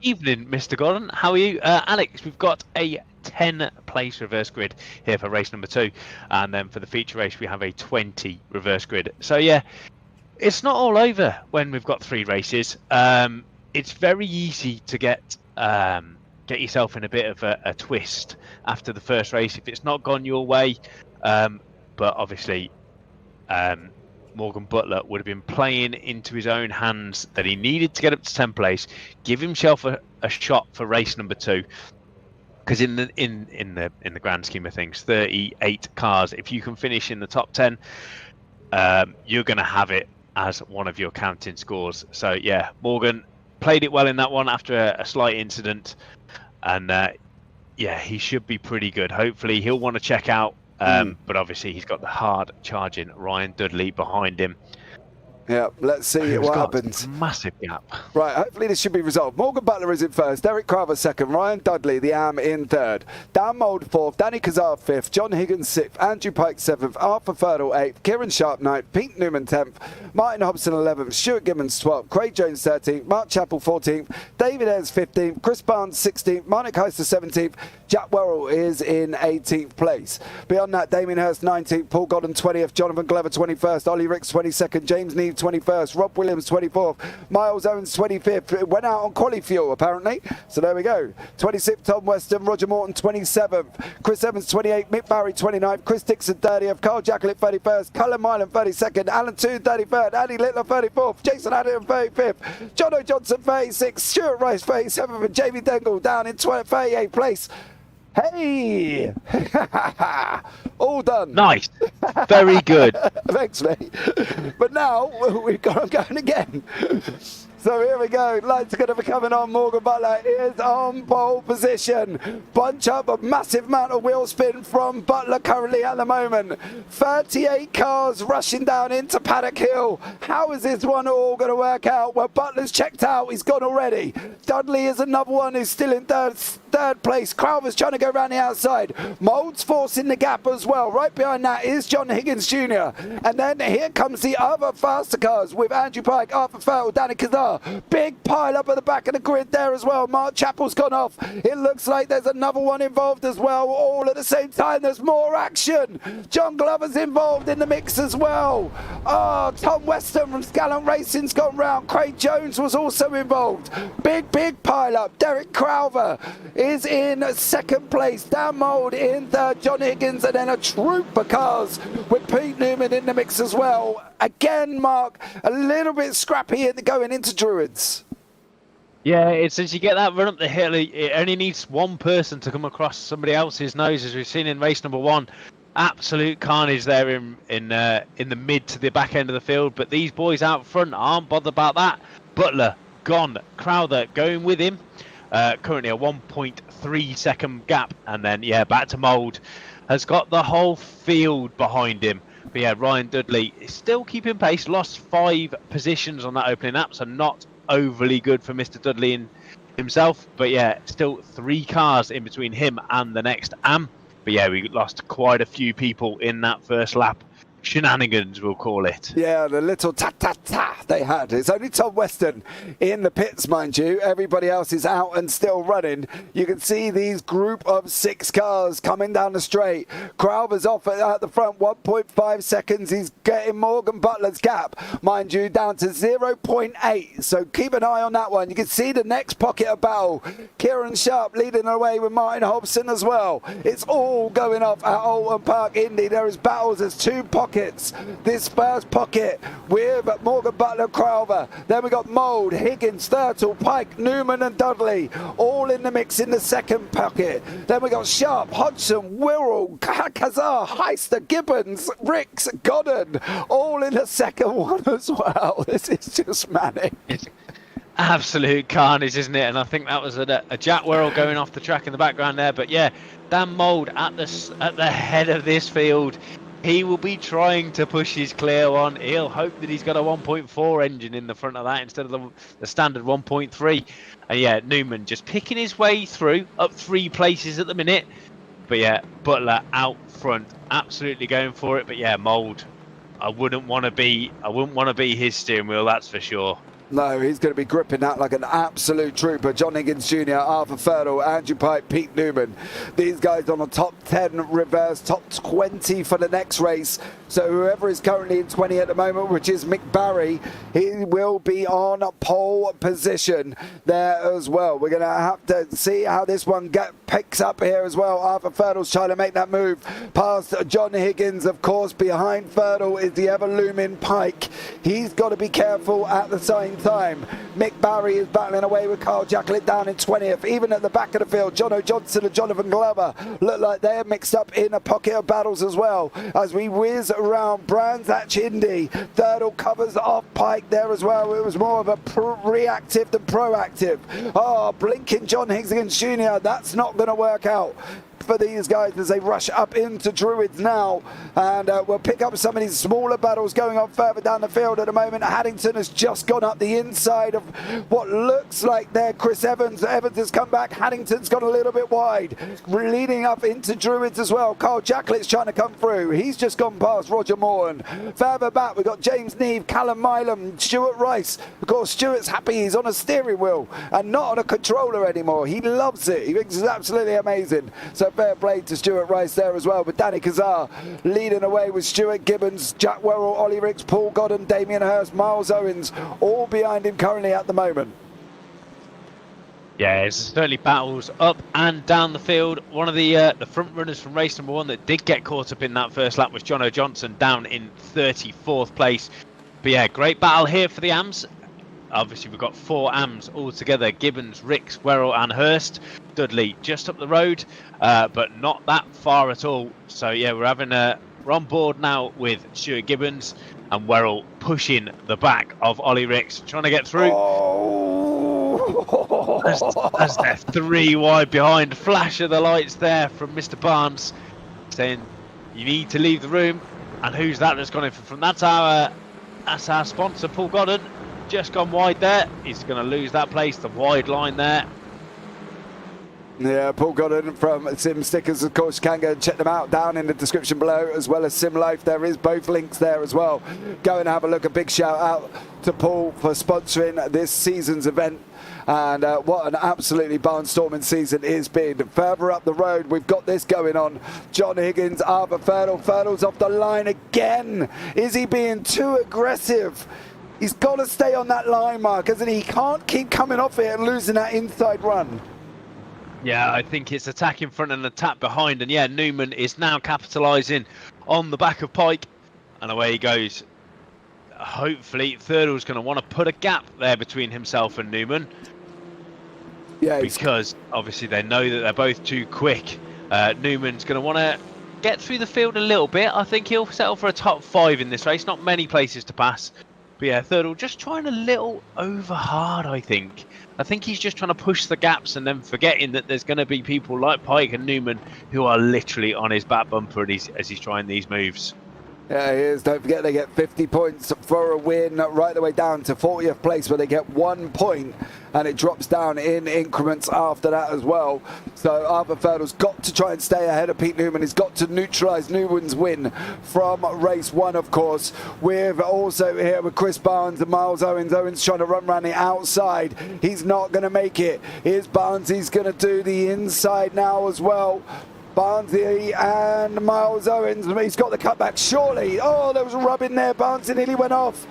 Evening, Mr. Gordon. How are you? Alex, we've got a 10-place reverse grid here for race number 2. And then for the feature race, we have a 20 reverse grid. So, yeah, it's not all over when we've got 3 races. It's very easy to get yourself in a bit of a twist after the first race if it's not gone your way. But obviously, Morgan Butler would have been playing into his own hands that he needed to get up to 10th place, give himself a shot for race number 2. Because in the grand scheme of things, 38 cars, if you can finish in the top 10, you're going to have it as one of your counting scores. So yeah, Morgan played it well in that one after a slight incident, and yeah, he should be pretty good. Hopefully, he'll want to check out. But obviously, he's got the hard charging Ryan Dudley behind him. Yeah, let's see what happens. Massive gap. Right, hopefully this should be resolved. Morgan Butler is in first, Derek Carver second, Ryan Dudley, the AM, in third, Dan Mould fourth, Danny Kazar fifth, John Higgins sixth, Andrew Pike seventh, Arthur Ferdle eighth, Kieran Sharp ninth, Pete Newman 10th, Martin Hobson 11th, Stuart Gibbons 12th, Craig Jones 13th, Mark Chappell 14th, David Ayres 15th, Chris Barnes 16th, Marnik Heister 17th, Jack Worrell is in 18th place. Beyond that, Damien Hurst 19th, Paul Godden 20th, Jonathan Glover 21st, Ollie Ricks 22nd, James Neve 21st, Rob Williams 24th, Miles Owens 25th. It went out on quali fuel apparently, so there we go. 26th, Tom Weston, Roger Morton 27th, Chris Evans 28th, Mick Barry 29th, Chris Dixon 30th, Carl Jacklett 31st, Cullen Milan 32nd, Alan Toon 33rd, Andy Littler 34th, Jason Adam 35th, Jono Johnson 36th, Stuart Rice 37th, and Jamie Dengle down in 38th place. Hey! All done. Nice. Very good. Thanks, mate. But now we've got them going again. So here we go. Lights are going to be coming on. Morgan Butler is on pole position. Bunch up a massive amount of wheel spin from Butler currently at the moment. 38 cars rushing down into Paddock Hill. How is this one all going to work out? Well, Butler's checked out. He's gone already. Dudley is another one who's still in third place. Crowver's trying to go around the outside. Mould's forcing the gap as well. Right behind that is John Higgins Jr. And then here comes the other faster cars with Andrew Pike, Arthur Fettel, Danny Kazar. Big pile up at the back of the grid there as well. Mark Chappell's gone off. It looks like there's another one involved as well. All at the same time, there's more action. John Glover's involved in the mix as well. Oh, Tom Weston from Scallon Racing's gone round. Craig Jones was also involved. Big pile up. Derek Crowther is in second place. Dan Mould in third. John Higgins, and then a troop of cars with Pete Newman in the mix as well. Again, Mark, a little bit scrappy going into Druids. Yeah, it's as you get that run up the hill, it only needs one person to come across somebody else's nose, as we've seen in race number 1. Absolute carnage there in the mid to the back end of the field, but these boys out front aren't bothered about that. Butler gone, Crowther going with him. Currently a 1.3 second gap, and then back to Mould. Has got the whole field behind him. But yeah, Ryan Dudley is still keeping pace. Lost 5 positions on that opening lap, so not overly good for Mr. Dudley in himself. But yeah, still 3 cars in between him and the next AM. But yeah, we lost quite a few people in that first lap. Shenanigans, we'll call it. Yeah, the little ta-ta-ta they had. It's only Tom Weston in the pits, mind you. Everybody else is out and still running. You can see these group of 6 cars coming down the straight. Crowther's off at the front, 1.5 seconds. He's getting Morgan Butler's gap, mind you, down to 0.8. So keep an eye on that one. You can see the next pocket of battle. Kieran Sharp leading away with Martin Hobson as well. It's all going off at Oulton Park Indy. There is battles. There's 2 pockets. This first pocket with Morgan Butler, Crowther. Then we got Mould, Higgins, Thurtle, Pike, Newman and Dudley all in the mix in the second pocket. Then we got Sharp, Hodgson, Wirral, Kazar, Heister, Gibbons, Ricks, Godden all in the second one as well. This is just manic. It's absolute carnage, isn't it? And I think that was a Jack Wirral going off the track in the background there. But yeah, Dan Mould at the head of this field. He will be trying to push his Clio on. He'll hope that he's got a 1.4 engine in the front of that instead of the standard 1.3. And yeah, Newman just picking his way through, up 3 places at the minute. But yeah, Butler out front, absolutely going for it. But yeah, Mould, I wouldn't want to be his steering wheel, that's for sure. No, he's going to be gripping that like an absolute trooper. John Higgins Jr., Arthur Fettel, Andrew Pike, Pete Newman. These guys on the top 10 reverse, top 20 for the next race. So whoever is currently in 20 at the moment, which is Mick Barry, he will be on pole position there as well. We're going to have to see how this one picks up here as well. Arthur Fettel's trying to make that move past John Higgins. Of course, behind Fettel is the ever-looming Pike. He's got to be careful at the same time. Mick Barry is battling away with Carl Jacklett down in 20th. Even at the back of the field, Jono Johnson and Jonathan Glover look like they're mixed up in a pocket of battles as well. As we whiz around Brands Hatch Indy, Thurtle covers off Pike there as well. It was more of a reactive than proactive. Oh, blinking John Higgins Jr. That's not going to work out for these guys as they rush up into Druids now, and we'll pick up some of these smaller battles going on further down the field at the moment. Haddington has just gone up the inside of what looks like there Chris Evans. Evans has come back. Haddington's gone a little bit wide, leading up into Druids as well. Carl Jacklett's trying to come through. He's just gone past Roger Morton. Further back we've got James Neve, Callum Milam, Stuart Rice. Of course, Stuart's happy he's on a steering wheel and not on a controller anymore. He loves it. He thinks it's absolutely amazing. So fair play to Stuart Rice there as well, with Danny Kazar leading away with Stuart Gibbons, Jack Wirral, Ollie Ricks, Paul Godden, Damien Hurst, Miles Owens, all behind him currently at the moment. Yeah, it's certainly battles up and down the field. One of the front runners from race number 1 that did get caught up in that first lap was Jono Johnson, down in 34th place. But yeah, great battle here for the AMs. Obviously, we've got 4 AMs all together: Gibbons, Ricks, Wirral and Hurst. Dudley just up the road, but not that far at all. So yeah, we're on board now with Stuart Gibbons and Wirral pushing the back of Ollie Ricks, trying to get through. As they're 3 wide behind. Flash of the lights there from Mr. Barnes saying you need to leave the room. And who's that that's gone in from? That's our sponsor, Paul Godden. Just gone wide there. He's going to lose that place, the wide line there. Yeah, Paul Godden from Simstickers, of course. You can go and check them out down in the description below, as well as Sim Life. There is both links there as well. Go and have a look. A big shout out to Paul for sponsoring this season's event. And what an absolutely barnstorming season it's been. Further up the road, we've got this going on. John Higgins, Arthur Fertile. Fertile's off the line again. Is he being too aggressive? He's got to stay on that line mark, hasn't he? He can't keep coming off it and losing that inside run. Yeah, I think it's attack in front and attack behind. And yeah, Newman is now capitalising on the back of Pike. And away he goes. Hopefully, Thurtle's going to want to put a gap there between himself and Newman. Yeah, because obviously they know that they're both too quick. Newman's going to want to get through the field a little bit. I think he'll settle for a top 5 in this race. Not many places to pass. But yeah, Thurtle just trying a little over hard, I think. I think he's just trying to push the gaps and then forgetting that there's going to be people like Pike and Newman who are literally on his back bumper as he's trying these moves. Yeah, he is. Don't forget they get 50 points for a win, right the way down to 40th place where they get 1 point, and it drops down in increments after that as well. So Arthur Fertle's got to try and stay ahead of Pete Newman. He's got to neutralise Newman's win from race 1, of course. We're also here with Chris Barnes and Miles Owens. Owens trying to run around the outside. He's not going to make it. Here's Barnes. He's going to do the inside now as well. Barnsley and Miles Owens, he's got the cutback, surely. Oh, there was a rub in there. Barnsley nearly went off.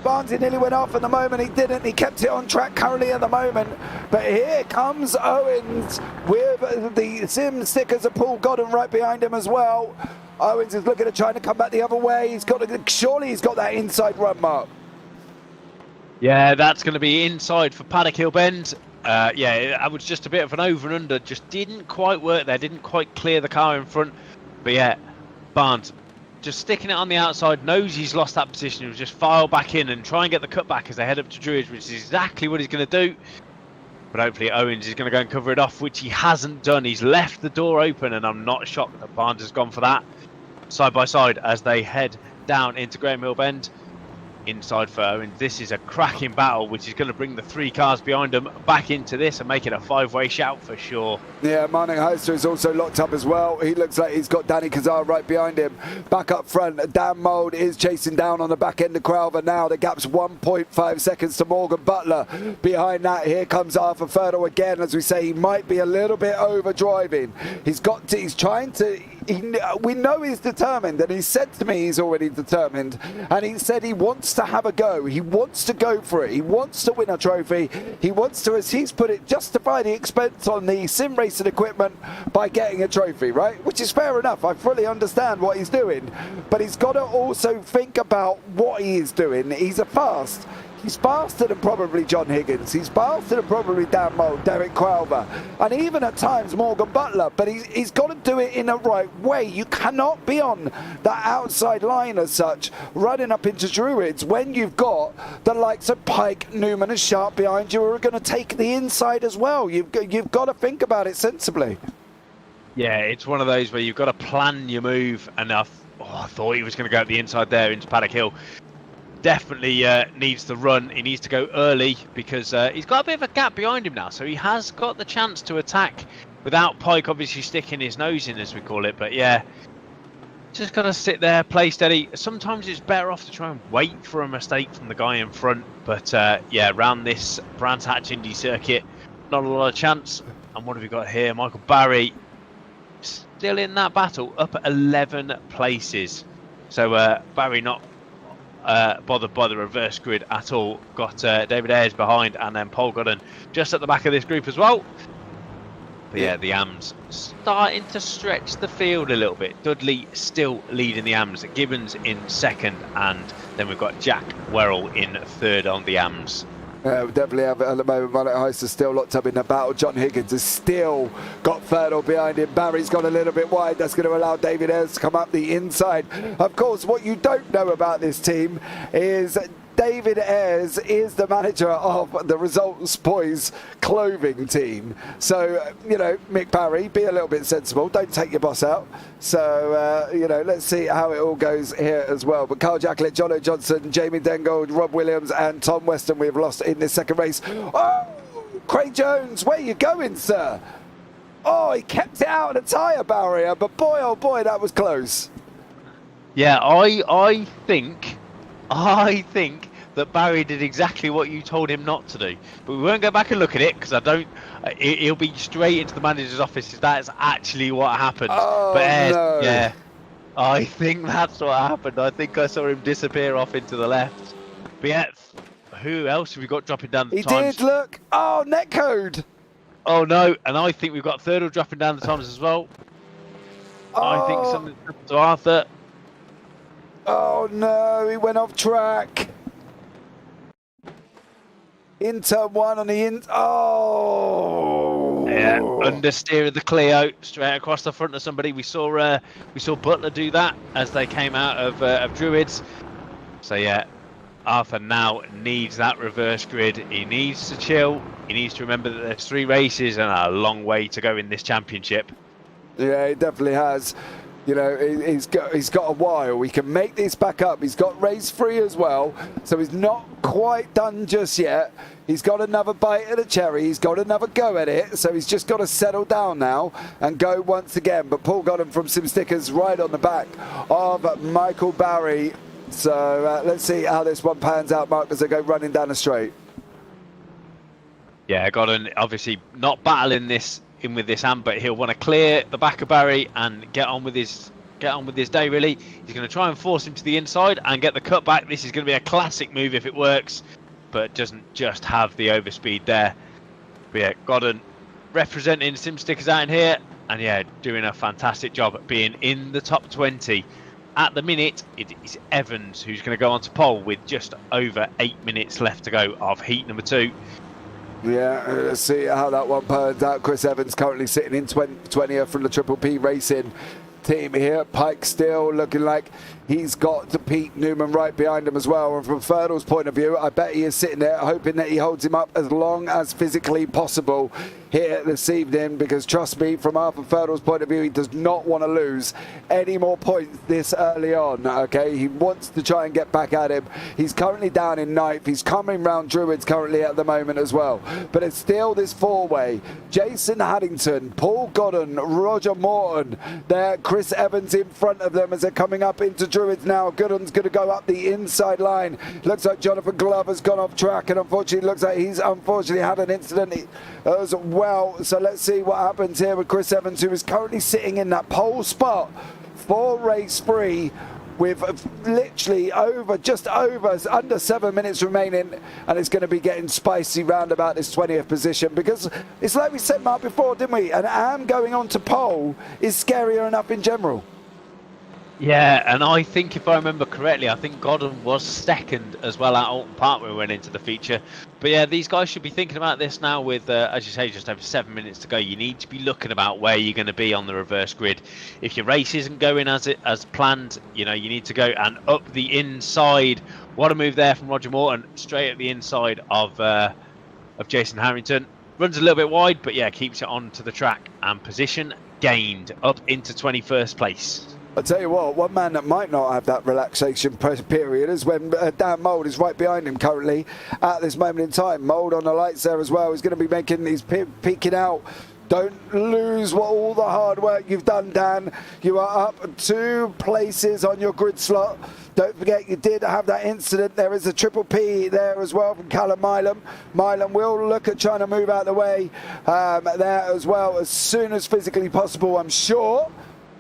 Barnsley nearly went off at the moment. He didn't. He kept it on track currently at the moment. But here comes Owens with the Sim stickers of Paul Godden right behind him as well. Owens is looking at trying to come back the other way. He's got to, surely he's got that inside run mark. Yeah, that's going to be inside for Paddock Hill Bend. Yeah, that was just a bit of an over and under. Just didn't quite work there. Didn't quite clear the car in front. But yeah, Barnes just sticking it on the outside. Knows he's lost that position. He'll just file back in and try and get the cutback as they head up to Druids, which is exactly what he's going to do. But hopefully Owens is going to go and cover it off, which he hasn't done. He's left the door open, and I'm not shocked that Barnes has gone for that. Side by side as they head down into Graham Hill Bend. Inside for Owens. This is a cracking battle, which is going to bring the 3 cars behind them back into this and make it a 5-way shout for sure. Yeah, Manning Heister is also locked up as well. He looks like he's got Danny Kazar right behind him. Back up front, Dan Mould is chasing down on the back end of Crowther now. The gap's 1.5 seconds to Morgan Butler. Behind that, here comes Arthur Fertile again. As we say, he might be a little bit over driving. He's trying to... we know he's determined, and he said to me he's already determined, and he said he wants to have a go. He wants to go for it. He wants to win a trophy. He wants to, as he's put it, justify the expense on the sim racing equipment by getting a trophy, right? Which is fair enough. I fully understand what he's doing, but he's got to also think about what he is doing. He's faster than probably John Higgins. He's faster than probably Dan Mould, Derek Crowther, and even at times Morgan Butler. But he's got to do it in the right way. You cannot be on that outside line as such, running up into Druids when you've got the likes of Pike, Newman and Sharp behind you who are going to take the inside as well. You've got to think about it sensibly. Yeah, it's one of those where you've got to plan your move. And I thought he was going to go up the inside there into Paddock Hill. Definitely needs to run. He needs to go early because he's got a bit of a gap behind him now, so he has got the chance to attack without Pike obviously sticking his nose in, as we call it. But yeah, just got to sit there, play steady. Sometimes it's better off to try and wait for a mistake from the guy in front. But yeah, around this Brands Hatch Indy circuit, not a lot of chance. And what have we got here? Michael Barry still in that battle, up at 11 places. So Barry not bothered by the reverse grid at all. Got David Ayres behind, and then Paul Godden just at the back of this group as well. But yeah, the AMs starting to stretch the field a little bit. Dudley still leading the AMs, Gibbons in second, and then we've got Jack Werrell in third on the AMs. We definitely have it at the moment. Mallet Heister still locked up in the battle. John Higgins has still got Fertile behind him. Barry's gone a little bit wide. That's going to allow David Ayres to come up the inside. Of course, what you don't know about this team is David Ayres is the manager of the Results Boys clothing team. So, you know, Mick Barry, be a little bit sensible. Don't take your boss out. So, you know, let's see how it all goes here as well. But Carl Jacklett, Jono Johnson, Jamie Dengold, Rob Williams and Tom Weston we've lost in this second race. Oh, Craig Jones, where are you going, sir? Oh, he kept it out of the tyre barrier, but boy, oh boy, that was close. Yeah, I think that Barry did exactly what you told him not to do. But we won't go back and look at it because I don't. He'll be straight into the manager's office if that's actually what happened. Oh, but no. yeah, I think that's what happened. I think I saw him disappear off into the left. But yeah, who else have we got dropping down the times? He did, look. Oh, netcode. Oh no, and I think we've got Thirdle dropping down the times as well. I think something happened to Arthur. Oh no, he went off track. In turn one on the oh. Yeah, understeer of the Clio straight across the front of somebody. We saw Butler do that as they came out of Druids. So yeah, Arthur now needs that reverse grid. He needs to chill. He needs to remember that there's 3 races and a long way to go in this championship. Yeah, he definitely has. You know, he's got a while. We can make this back up. He's got race 3 as well, so he's not quite done just yet. He's got another bite at the cherry. He's got another go at it, so he's just got to settle down now and go once again. But Paul got him from Simstickers right on the back of Michael Barry. So let's see how this one pans out, Mark, as they go running down the straight. Yeah, Godden obviously not battling this in with this amp, but he'll want to clear the back of Barry and get on with his day. Really, he's going to try and force him to the inside and get the cut back. This is going to be a classic move if it works, but doesn't just have the overspeed there. But yeah, Godden representing Simstickers out in here, and yeah, doing a fantastic job at being in the top 20. At the minute, it is Evans who's going to go on to pole with just over 8 minutes left to go of heat number 2. Yeah, let's see how that one pans out. Chris Evans currently sitting in 20th from the Triple P Racing team here. Pike still looking like he's got the Pete Newman right behind him as well. And from Ferdel's point of view, I bet he is sitting there hoping that he holds him up as long as physically possible here this evening, because trust me, from Arthur Ferdel's point of view, he does not want to lose any more points this early on. Okay, he wants to try and get back at him. He's currently down in 9th. He's coming round Druids currently at the moment as well. But it's still this 4-way. Jason Haddington, Paul Godden, Roger Morton there, Chris Evans in front of them as they're coming up into Druids now. Gooden's going to go up the inside line. Looks like Jonathan Glover's gone off track, and unfortunately looks like he's unfortunately had an incident as well. So let's see what happens here with Chris Evans, who is currently sitting in that pole spot for race 3 with literally just under 7 minutes remaining, and it's going to be getting spicy round about this 20th position, because it's like we said, Mark, before, didn't we? And Am going on to pole is scarier enough in general. Yeah, and I think if I remember correctly, I think Godden was second as well at Oulton Park when we went into the feature. But yeah, these guys should be thinking about this now with, as you say, just over 7 minutes to go. You need to be looking about where you're going to be on the reverse grid. If your race isn't going as planned, you know, you need to go and up the inside. What a move there from Roger Morton, straight at the inside of Jason Harrington. Runs a little bit wide, but yeah, keeps it onto the track, and position gained up into 21st place. I'll tell you what, one man that might not have that relaxation period is when Dan Mould is right behind him currently at this moment in time. Mould on the lights there as well. He's going to be making, he's peeking out. Don't lose all the hard work you've done, Dan. You are up 2 places on your grid slot. Don't forget you did have that incident. There is a Triple P there as well from Callum Milam. Milam will look at trying to move out of the way there as well as soon as physically possible, I'm sure.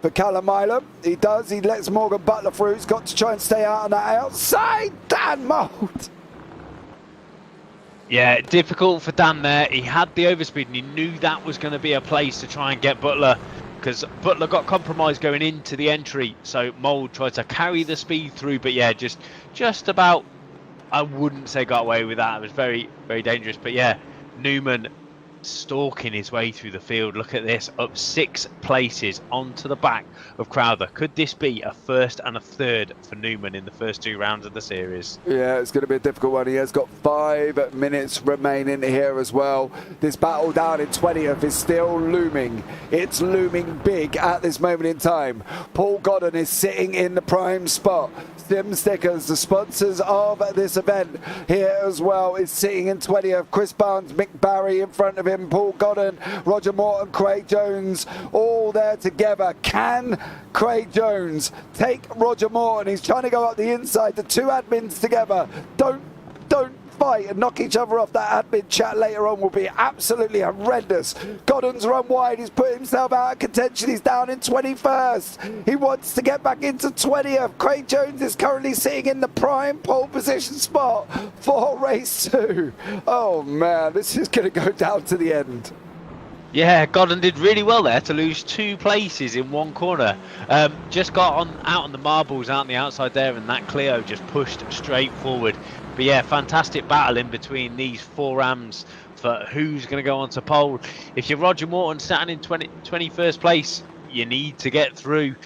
For Callum Milam, he does. He lets Morgan Butler through. He's got to try and stay out on that outside. Dan Mould. Yeah, difficult for Dan there. He had the overspeed and he knew that was going to be a place to try and get Butler, because Butler got compromised going into the entry. So Mould tried to carry the speed through, but yeah, just about, I wouldn't say got away with that. It was very, very dangerous. But yeah, Newman stalking his way through the field. Look at this, up 6 places onto the back of Crowther. Could this be a first and a third for Newman in the first 2 rounds of the series? Yeah, it's going to be a difficult one. He has got 5 minutes remaining here as well. This battle down in 20th is still looming. It's looming big at this moment in time. Paul Godden is sitting in the prime spot. Simstickers, the sponsors of this event here as well, is sitting in 20th. Chris Barnes, Mick Barry in front of him. him. Paul Godden, Roger Morton, Craig Jones, all there together. Can Craig Jones take Roger Morton? He's trying to go up the inside. The two admins together. Don't fight and knock each other off. That admin chat later on will be absolutely horrendous. Godden's run wide. He's put himself out of contention. He's down in 21st. He wants to get back into 20th. Craig Jones is currently sitting in the prime pole position spot for race 2. Oh man, this is going to go down to the end. Yeah, Godden did really well there to lose 2 places in one corner. Just got out on the marbles out on the outside there, and that Clio just pushed straight forward. But yeah, fantastic battle in between these 4 Rams for who's going to go on to pole. If you're Roger Morton starting in 21st place, you need to get through.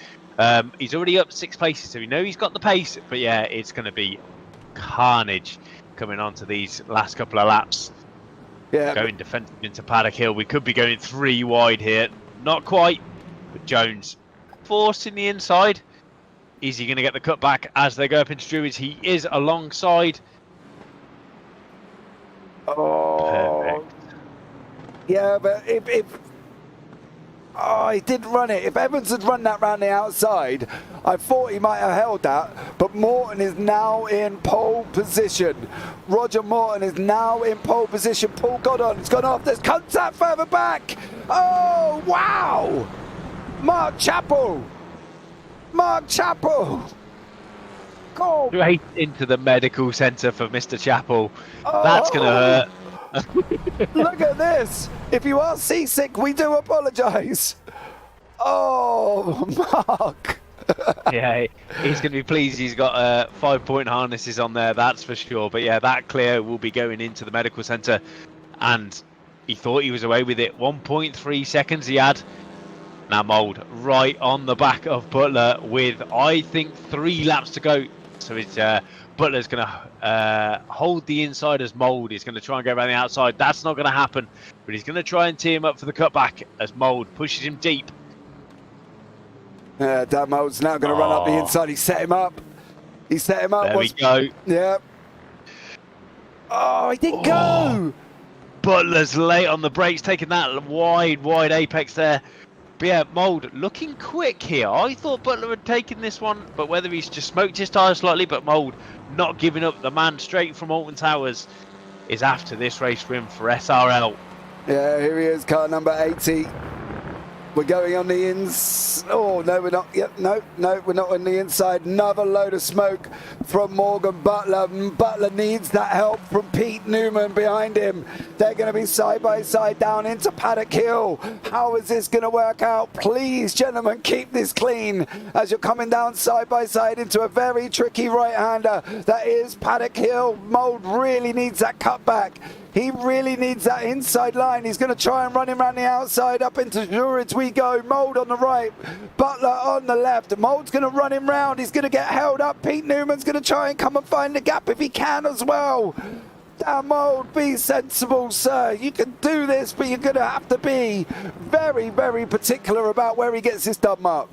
He's already up 6 places, so we know he's got the pace. But yeah, it's going to be carnage coming on to these last couple of laps. Yeah, going defensive into Paddock Hill. We could be going 3 wide here. Not quite, but Jones forcing the inside. Is he going to get the cut back as they go up into Druids? He is alongside. Oh, perfect. Yeah, but if oh, he didn't run it. If Evans had run that round the outside, I thought he might have held that. But Morton is now in pole position. Roger Morton is now in pole position. Paul Godden's gone off. There's contact further back. Oh, wow. Mark Chappell. Oh. Straight into the medical centre for Mr. Chappell. That's going to hurt. Look at this. If you are seasick, we do apologise. Oh, Mark. Yeah, he's going to be pleased he's got 5-point harnesses on there, that's for sure. But yeah, that Clio will be going into the medical centre, and he thought he was away with it. 1.3 seconds he had. Now Mould right on the back of Butler with, I think, 3 laps to go. So it's Butler's going to hold the inside as Mould. He's going to try and go around the outside. That's not going to happen, but he's going to try and tee him up for the cutback as Mould pushes him deep. Dan Mould's now going to run up the inside. He set him up. There we go. Yeah. Oh, he didn't go. Butler's late on the brakes, taking that wide apex there. But yeah, Mould looking quick here. I thought Butler had taken this one, but whether he's just smoked his tyre slightly, but Mould not giving up. The man straight from Oulton Towers is after this race win for SRL. Yeah, here he is, car number 80. We're going on the ins. Oh, no, we're not. Yep, no, we're not on the inside. Another load of smoke from Morgan Butler. Butler needs that help from Pete Newman behind him. They're going to be side by side down into Paddock Hill. How is this going to work out? Please, gentlemen, keep this clean as you're coming down side by side into a very tricky right-hander. That is Paddock Hill. Mould really needs that cutback. He really needs that inside line. He's going to try and run him around the outside. Up into Druids we go. Mould on the right. Butler on the left. Mould's going to run him round. He's going to get held up. Pete Newman's going to try and come and find the gap if he can as well. Damn, Mould, be sensible, sir. You can do this, but you're going to have to be very, very particular about where he gets this done, Mark.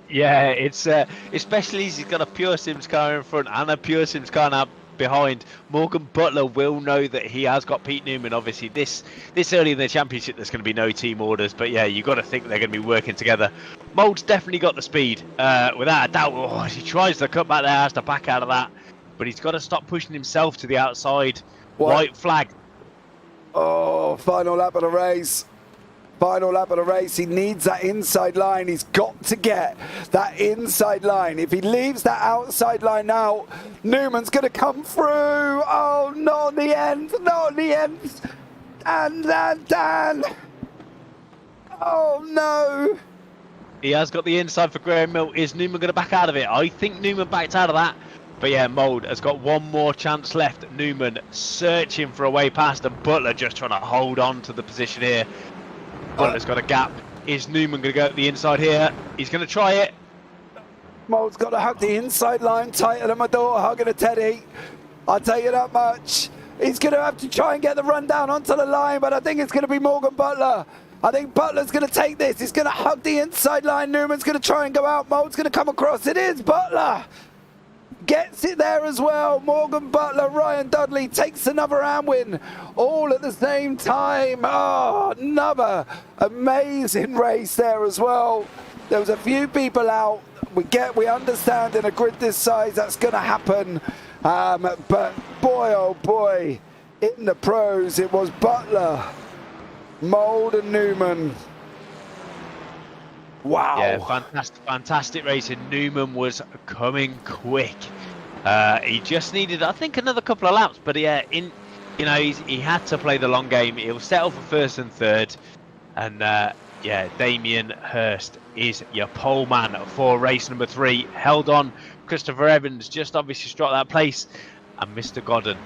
Yeah, it's especially as he's got a Pure Sims car in front and a Pure Sims car now behind. Morgan Butler will know that he has got Pete Newman. Obviously this early in the championship there's going to be no team orders, but yeah, you've got to think they're going to be working together. Mould's definitely got the speed, without a doubt. Oh, he tries to cut back there, has to back out of that, but he's got to stop pushing himself to the outside. White flag. Oh, final lap of the race. Final lap of the race. He needs that inside line. He's got to get that inside line. If he leaves that outside line out, Newman's going to come through. Oh, not in the end. Not in the end. Dan. Oh, no. He has got the inside for Graham Mill. Is Newman going to back out of it? I think Newman backed out of that. But yeah, Mould has got one more chance left. Newman searching for a way past, and Butler just trying to hold on to the position here. Butler's got a gap. Is Newman going to go up the inside here? He's going to try it. Mould's got to hug the inside line tighter than my daughter hugging a teddy. I'll tell you that much. He's going to have to try and get the run down onto the line, but I think it's going to be Morgan Butler. I think Butler's going to take this. He's going to hug the inside line. Newman's going to try and go out. Mould's going to come across. It is Butler. gets it there as well. Morgan Butler, Ryan Dudley takes another round win, all at the same time. Oh, another amazing race there as well. There was a few people out. We understand in a grid this size that's going to happen. But boy, oh boy, in the pros, it was Butler, Mould and Newman. Wow. Yeah, fantastic racing. Newman was coming quick. He just needed, I think, another couple of laps. But yeah, he had to play the long game. He'll settle for first and third. And yeah, Damien Hirst is your pole man for race number 3. Held on. Christopher Evans just obviously struck that place. And Mr. Godden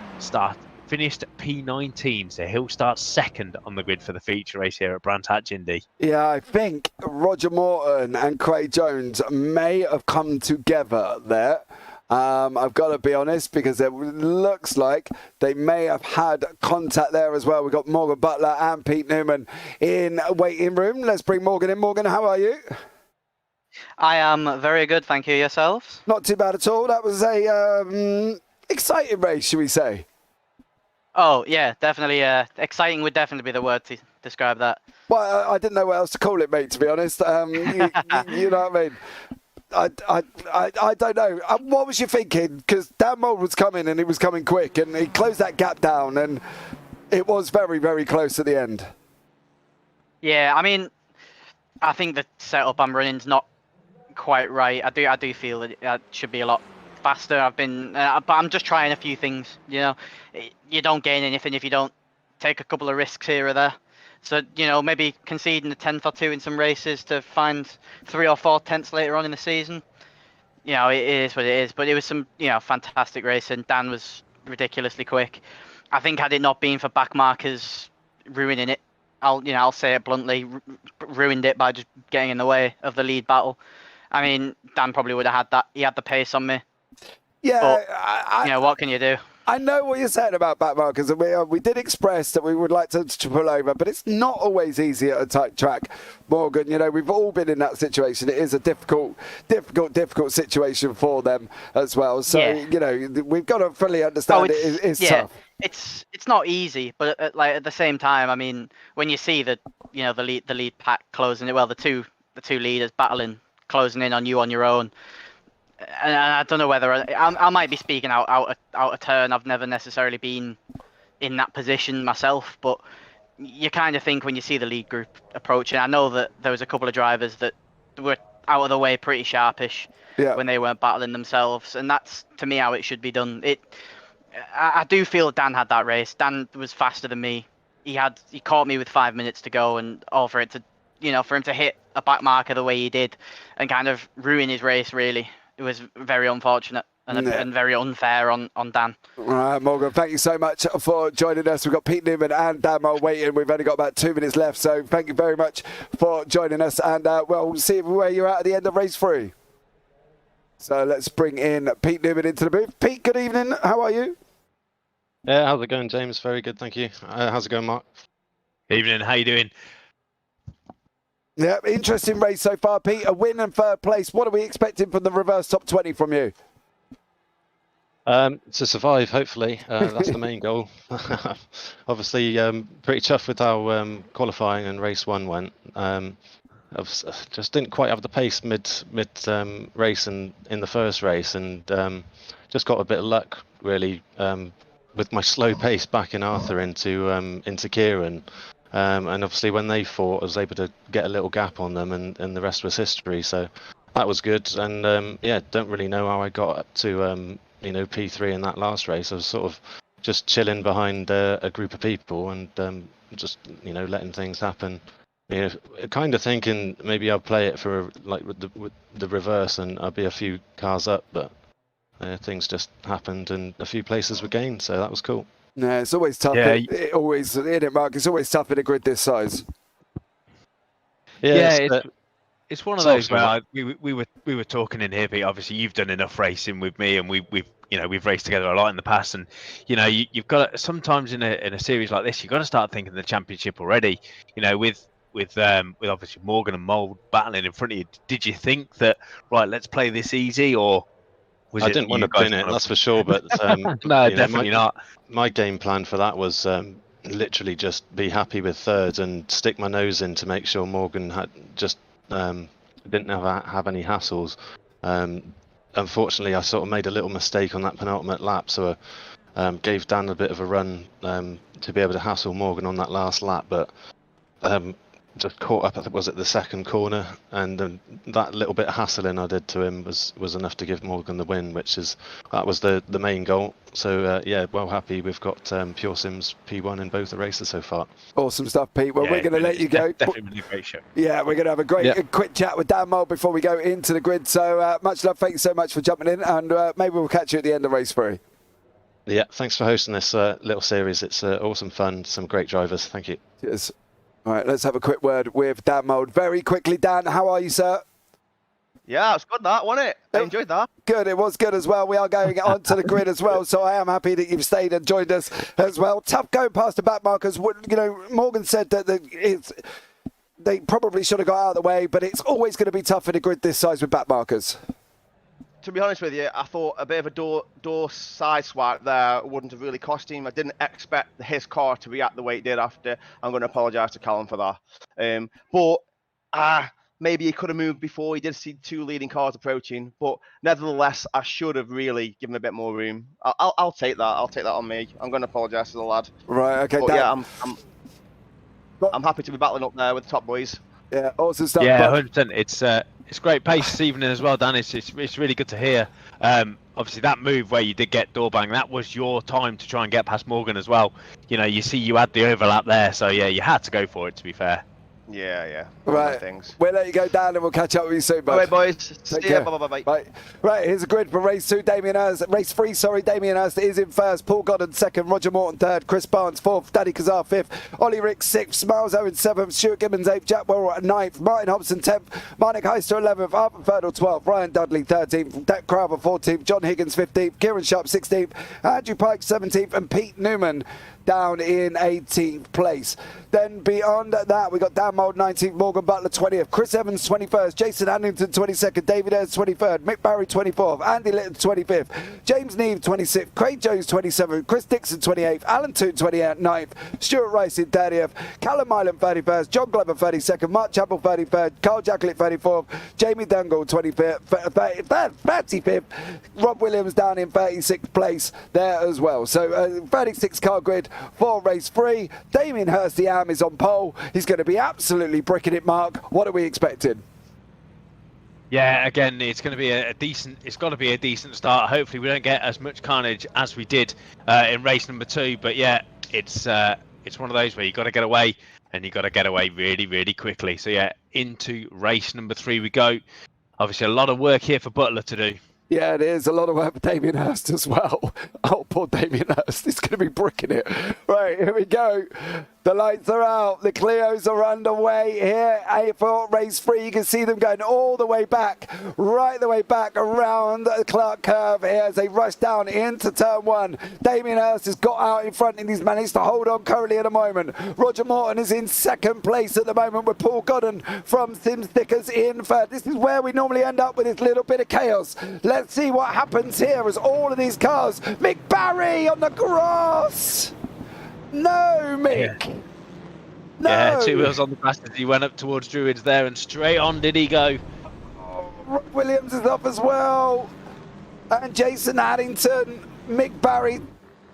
finished P19, so he'll start second on the grid for the feature race here at Brands Hatch Indy. Yeah, I think Roger Morton and Craig Jones may have come together there. I've got to be honest, because it looks like they may have had contact there as well. We've got Morgan Butler and Pete Newman in waiting room. Let's bring Morgan in. Morgan, how are you? I am very good, thank you. Yourselves? Not too bad at all. That was a exciting race, should we say? Oh, yeah, definitely. Exciting would definitely be the word to describe that. Well, I didn't know what else to call it, mate, to be honest. You know what I mean? I don't know. What was you thinking? Because Dan Mould was coming, and he was coming quick, and he closed that gap down, and it was very, very close at the end. Yeah, I mean, I think the setup I'm running's not quite right. I do feel it should be a lot faster. I've been, but I'm just trying a few things. You know, you don't gain anything if you don't take a couple of risks here or there. So, you know, maybe conceding a tenth or two in some races to find 3 or 4 tenths later on in the season. You know, it is what it is. But it was some, you know, fantastic racing. Dan was ridiculously quick. I think had it not been for back markers ruining it, I'll say it bluntly, ruined it by just getting in the way of the lead battle. I mean, Dan probably would have had that. He had the pace on me. Yeah, but, you know, what can you do? I know what you're saying about back markers, and we did express that we would like to pull over, but it's not always easy at a tight track, Morgan. You know, we've all been in that situation. It is a difficult situation for them as well. So, yeah. You know, we've got to fully understand it's tough. It's not easy, but at the same time, I mean, when you see the lead pack closing it, well, the two leaders battling, closing in on you on your own. And I don't know whether I might be speaking out of turn. I've never necessarily been in that position myself, but you kind of think when you see the lead group approaching. I know that there was a couple of drivers that were out of the way pretty sharpish when they weren't battling themselves, and that's to me how it should be done. I do feel Dan had that race. Dan was faster than me. He caught me with 5 minutes to go, and for him to hit a back marker the way he did and kind of ruin his race, really. It was very unfortunate and very unfair on Dan. All right, Morgan, thank you so much for joining us. We've got Pete Newman and Dan Mould waiting. We've only got about 2 minutes left, so thank you very much for joining us. And, we'll see where you're at the end of race 3. So let's bring in Pete Newman into the booth. Pete, good evening. How are you? Yeah, how's it going, James? Very good, thank you. How's it going, Mark? Evening, how you doing? Yeah, interesting race so far, Pete. A win and 3rd place. What are we expecting from the reverse top 20 from you? To survive, hopefully. That's the main goal. Obviously, pretty tough with how qualifying and race 1 went. I just didn't quite have the pace mid race and in the first race, and just got a bit of luck really with my slow pace backing Arthur into Kieran. And obviously when they fought, I was able to get a little gap on them, and the rest was history. So that was good. And yeah, don't really know how I got up to P3 in that last race. I was sort of just chilling behind a group of people and just letting things happen. Kind of thinking maybe I'll play it for like with the reverse and I'll be a few cars up, but things just happened and a few places were gained, so that was cool. Yeah, it's always tough. Yeah. Mark? It's always tough in a grid this size. It's one of those where we were talking in here, Pete. Obviously, you've done enough racing with me, and we've raced together a lot in the past. And you've got sometimes in a series like this, you've got to start thinking the championship already. With obviously Morgan and Mould battling in front of you. Did you think that let's play this easy, or Was I it didn't you want to guys bin it, wanna- that's for sure. But No, you know, definitely not. My game plan for that was literally just be happy with third and stick my nose in to make sure Morgan had just didn't have any hassles. Unfortunately, I sort of made a little mistake on that penultimate lap, so gave Dan a bit of a run to be able to hassle Morgan on that last lap, but just caught up. I think was it the second corner, and that little bit of hassling I did to him was enough to give Morgan the win, that was the main goal. So yeah, well happy we've got Pure Sims P1 in both the races so far. Awesome stuff, Pete. Well, Yeah, we're going to let you go. Definitely been a great show. Yeah, we're going to have a great quick chat with Dan Mould before we go into the grid. So much love. Thank you so much for jumping in, and maybe we'll catch you at the end of race 3. Yeah, thanks for hosting this little series. It's awesome fun. Some great drivers. Thank you. Cheers. All right, let's have a quick word with Dan Mould. Very quickly, Dan, how are you, sir? Yeah, it's good that, wasn't it? I enjoyed that. Good, it was good as well. We are going on to the grid as well, so I am happy that you've stayed and joined us as well. Tough going past the back markers. You know, Morgan said that they probably should have got out of the way, but it's always going to be tough in a grid this size with back markers. To be honest with you, I thought a bit of a door side swipe there wouldn't have really cost him. I didn't expect his car to react the way it did after. I'm going to apologise to Callum for that. But maybe he could have moved before. He did see 2 leading cars approaching, but nevertheless, I should have really given a bit more room. I'll take that. I'll take that on me. I'm going to apologise to the lad. Right. Okay. But Dan. yeah, I'm happy to be battling up there with the top boys. Yeah. Awesome stuff. Yeah, bud. 100%. It's great pace this evening as well, Dan. It's really good to hear. Obviously, that move where you did get door bang, that was your time to try and get past Morgan as well. You know, you see you had the overlap there, so yeah, you had to go for it, to be fair. Yeah. Right. Things. We'll let you go, Dan, and we'll catch up with you soon, bud. All right, boys. Take See ya. care. Bye. Right. Right, here's a grid for race 2. Race 3, sorry. Damien Hirst is in first. Paul Godden second. Roger Morton third. Chris Barnes fourth. Danny Kazar fifth. Ollie Ricks sixth. Miles Owens seventh. Stuart Gibbons eighth. Jack Worrell at ninth. Martin Hobson 10th. Marnik Heister 11th. Arthur Ferdle 12th. Ryan Dudley 13th. Dak Crowther 14th. John Higgins 15th. Kieran Sharp 16th. Andrew Pike 17th. And Pete Newman down in 18th place. Then beyond that, we got Dan Mould 19th, Morgan Butler 20th, Chris Evans 21st, Jason Hannington 22nd, David Ayres 23rd, Mick Barry 24th, Andy Litton 25th, James Neve 26th, Craig Jones 27th, Chris Dixon 28th, Alan Toot 29th, Stuart Rice in 30th, Callum Island 31st, John Glover 32nd, Mark Chappell 33rd, Carl Jacklett 34th, Jamie Dungle 35th, Rob Williams down in 36th place there as well. So 36 car grid for race 3. Damien Hirst, the AM, is on pole. He's going to be absolutely bricking it, Mark. What are we expecting? Yeah, again, it's going to be a decent. It's got to be a decent start. Hopefully, we don't get as much carnage as we did in race number 2. But yeah, it's one of those where you got to get away, and you got to get away really, really quickly. So yeah, into race number 3 we go. Obviously, a lot of work here for Butler to do. Yeah, it is. A lot of work for Damien Hirst as well. Oh, poor Damien Hirst. He's going to be bricking it. Right, here we go. The lights are out. The Clios are underway here for race 3. You can see them going all the way back, right the way back around the Clark curve here as they rush down into turn 1. Damien Hirst has got out in front and he's managed to hold on currently at the moment. Roger Morton is in second place at the moment with Paul Godden from Simstickers in third. This is where we normally end up with this little bit of chaos. Let's see what happens here as all of these cars. Mick Barry on the grass. No, Mick. Yeah. No. Yeah, 2 wheels on the grass as he went up towards Druids there, and straight on did he go. Rob Williams is up as well. And Jason Addington, Mick Barry,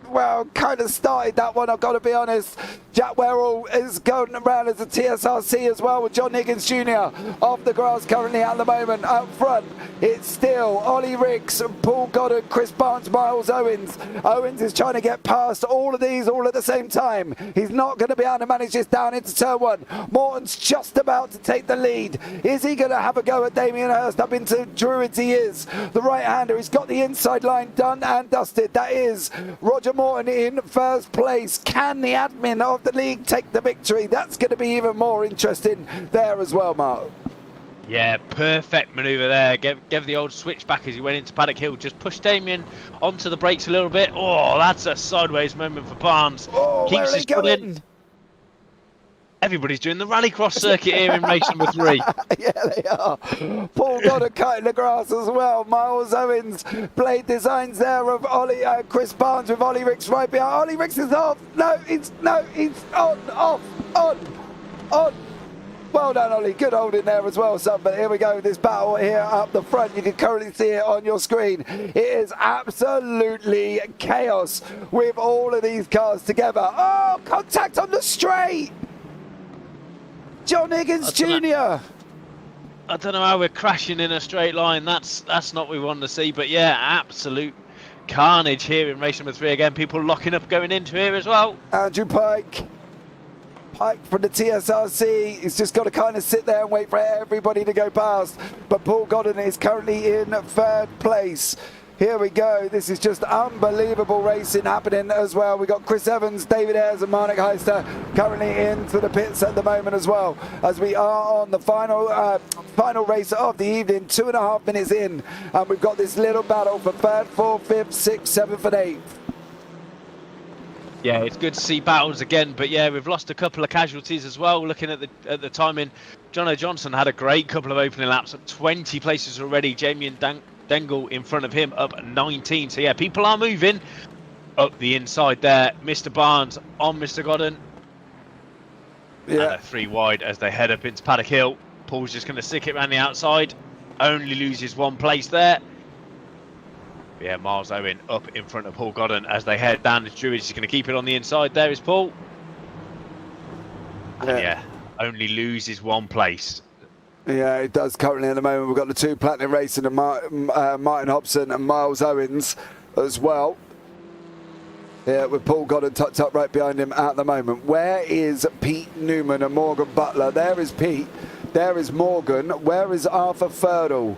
well, kind of started that one, I've got to be honest. Jack Werrell is going around as a TSRC as well with John Higgins Jr. off the grass currently at the moment. Up front, it's still Ollie Ricks, Paul Goddard, Chris Barnes, Miles Owens. Owens is trying to get past all of these all at the same time. He's not going to be able to manage this down into turn 1. Morton's just about to take the lead. Is he going to have a go at Damien Hirst up into Druids? He is. The right-hander, he's got the inside line done and dusted. That is Roger Morton in first place. Can the admin of the league take the victory? That's going to be even more interesting there as well, Mark. Yeah, perfect manoeuvre there. Gave the old switch back as he went into Paddock Hill. Just pushed Damien onto the brakes a little bit. Oh, that's a sideways moment for Barnes. Oh, Keeps his foot in. Everybody's doing the rallycross circuit here in race number 3. Yeah, they are. Paul Goddard cutting the grass as well. Miles Owens, blade designs there of Chris Barnes with Ollie Ricks right behind. Ollie Ricks is off. No, he's on, off, on. Well done, Ollie. Good holding there as well, son. But here we go. This battle here up the front. You can currently see it on your screen. It is absolutely chaos with all of these cars together. Oh, contact on the straight. John Higgins Jr. I don't know how we're crashing in a straight line. That's not what we want to see. But yeah, absolute carnage here in race number 3 again. People locking up going into here as well. Andrew Pike from the TSRC. He's just got to kind of sit there and wait for everybody to go past. But Paul Goddard is currently in 3rd place. Here we go. This is just unbelievable racing happening as well. We've got Chris Evans, David Ayres and Marnik Heister currently into the pits at the moment as well, as we are on the final race of the evening, 2.5 minutes in, and we've got this little battle for 3rd, 4th, 5th, 6th, 7th and 8th. Yeah, it's good to see battles again, but yeah, we've lost a couple of casualties as well. Looking at the timing, Jono Johnson had a great couple of opening laps, up 20 places already. Jamie and Dengel in front of him, up 19. So yeah, people are moving up the inside there. Mr. Barnes on Mr. Godden. Yeah. And 3 wide as they head up into Paddock Hill. Paul's just going to stick it around the outside. Only loses 1 place there. Yeah, Miles Owen up in front of Paul Godden as they head down. Druid is going to keep it on the inside. There is Paul. And yeah, only loses 1 place. Yeah, it does currently at the moment. We've got the 2 Platinum Racing and Martin Hobson and Miles Owens as well. Yeah, with Paul Godden tucked up right behind him at the moment. Where is Pete Newman and Morgan Butler? There is Pete. There is Morgan. Where is Arthur Ferdle?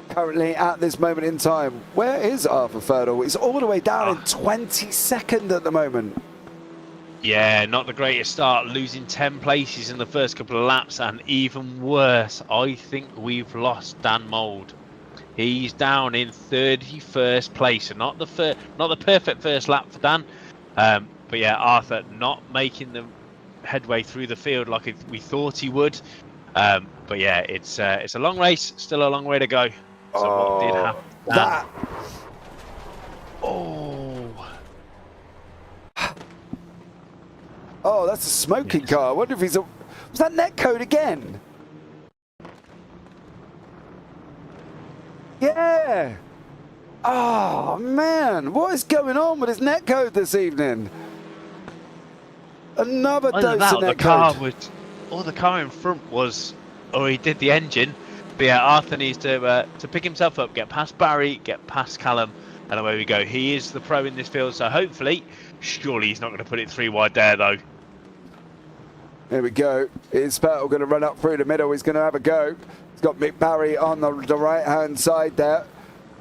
Currently at this moment in time. Where is Arthur Ferdle? He's all the way down in 22nd at the moment. Yeah, not the greatest start, losing 10 places in the first couple of laps, and even worse, I think we've lost Dan Mould. He's down in 31st place, and not the perfect first lap for Dan. But yeah, Arthur not making the headway through the field like we thought he would. But yeah, it's a long race, still a long way to go. So what did happen? That. Oh, that's a smoking car. I wonder if he's was that netcode again? Yeah. Oh man, what is going on with his netcode this evening? Another dose of netcode. The car in front was, or he did the engine. But yeah, Arthur needs to pick himself up, get past Barry, get past Callum, and away we go. He is the pro in this field, so hopefully, surely he's not going to put it 3 wide there though. Here we go. Is Spurtle going to run up through the middle? He's going to have a go. He's got Mick Barry on the right-hand side there.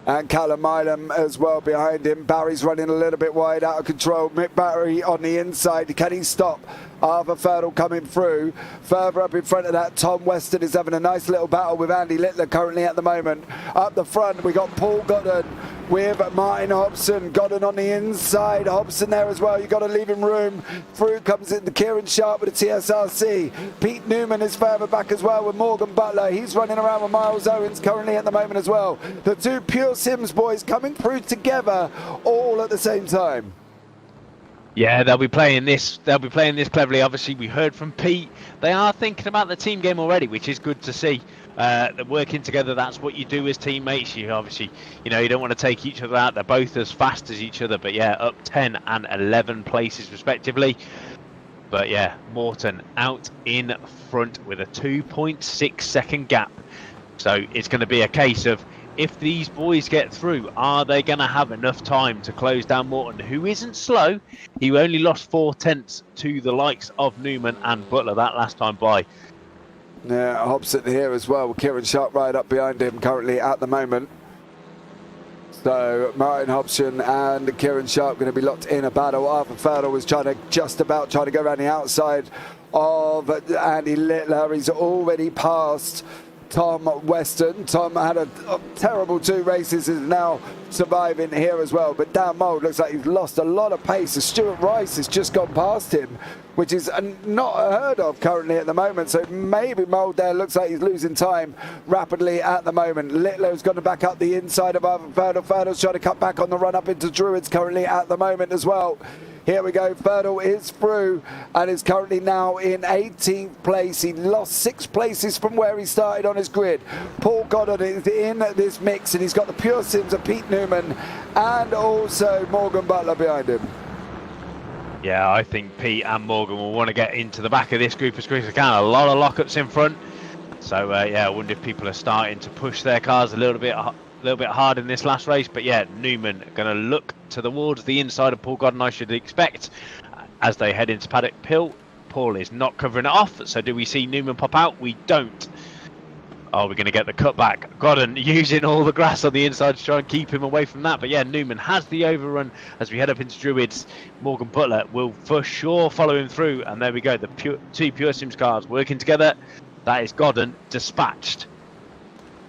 And Callum Milam as well behind him. Barry's running a little bit wide, out of control. Mick Barry on the inside. Can he stop Arthur Ferdle coming through? Further up in front of that, Tom Weston is having a nice little battle with Andy Littler currently at the moment. Up the front, we got Paul Godden with Martin Hobson. Godden on the inside. Hobson there as well. You've got to leave him room. Through comes in the Kieran Sharp with the TSRC. Pete Newman is further back as well with Morgan Butler. He's running around with Miles Owens currently at the moment as well. The 2 Pure Sims boys coming through together all at the same time. Yeah, they'll be playing this. They'll be playing this cleverly. Obviously, we heard from Pete. They are thinking about the team game already, which is good to see. They're working together. That's what you do as teammates. You obviously, you don't want to take each other out. They're both as fast as each other. But yeah, up 10 and 11 places respectively. But yeah, Morton out in front with a 2.6 second gap. So it's going to be a case of, if these boys get through, are they going to have enough time to close down Morton, who isn't slow? He only lost 4 tenths to the likes of Newman and Butler that last time by. Yeah, Hobson here as well, with Kieran Sharp right up behind him currently at the moment. So Martin Hobson and Kieran Sharp going to be locked in a battle. Arthur Ferdle was trying to go around the outside of Andy Littler. He's already passed Tom Weston. Tom had a terrible 2 races, is now surviving here as well. But Dan Mould looks like he's lost a lot of pace. Stuart Rice has just gone past him, which is not heard of currently at the moment. So maybe Mould there looks like he's losing time rapidly at the moment. Littler's going to back up the inside of Ferdal. Ferdal's trying to cut back on the run up into Druids currently at the moment as well. Here we go, Ferdal is through and is currently now in 18th place. He lost 6 places from where he started on his grid. Paul Goddard is in this mix and he's got the Pure Sims of Pete Newman and also Morgan Butler behind him. Yeah, I think Pete and Morgan will want to get into the back of this group as quick as they can. A lot of lockups in front. So, yeah, I wonder if people are starting to push their cars a little bit hard in this last race. But, yeah, Newman going to look towards the inside of Paul Godden, I should expect, as they head into Paddock Hill. Paul is not covering it off. So do we see Newman pop out? We don't. Oh, we're going to get the cutback. Godden using all the grass on the inside to try and keep him away from that. But yeah, Newman has the overrun as we head up into Druids. Morgan Butler will for sure follow him through. And there we go. The 2 Pure Sims cars working together. That is Godden dispatched.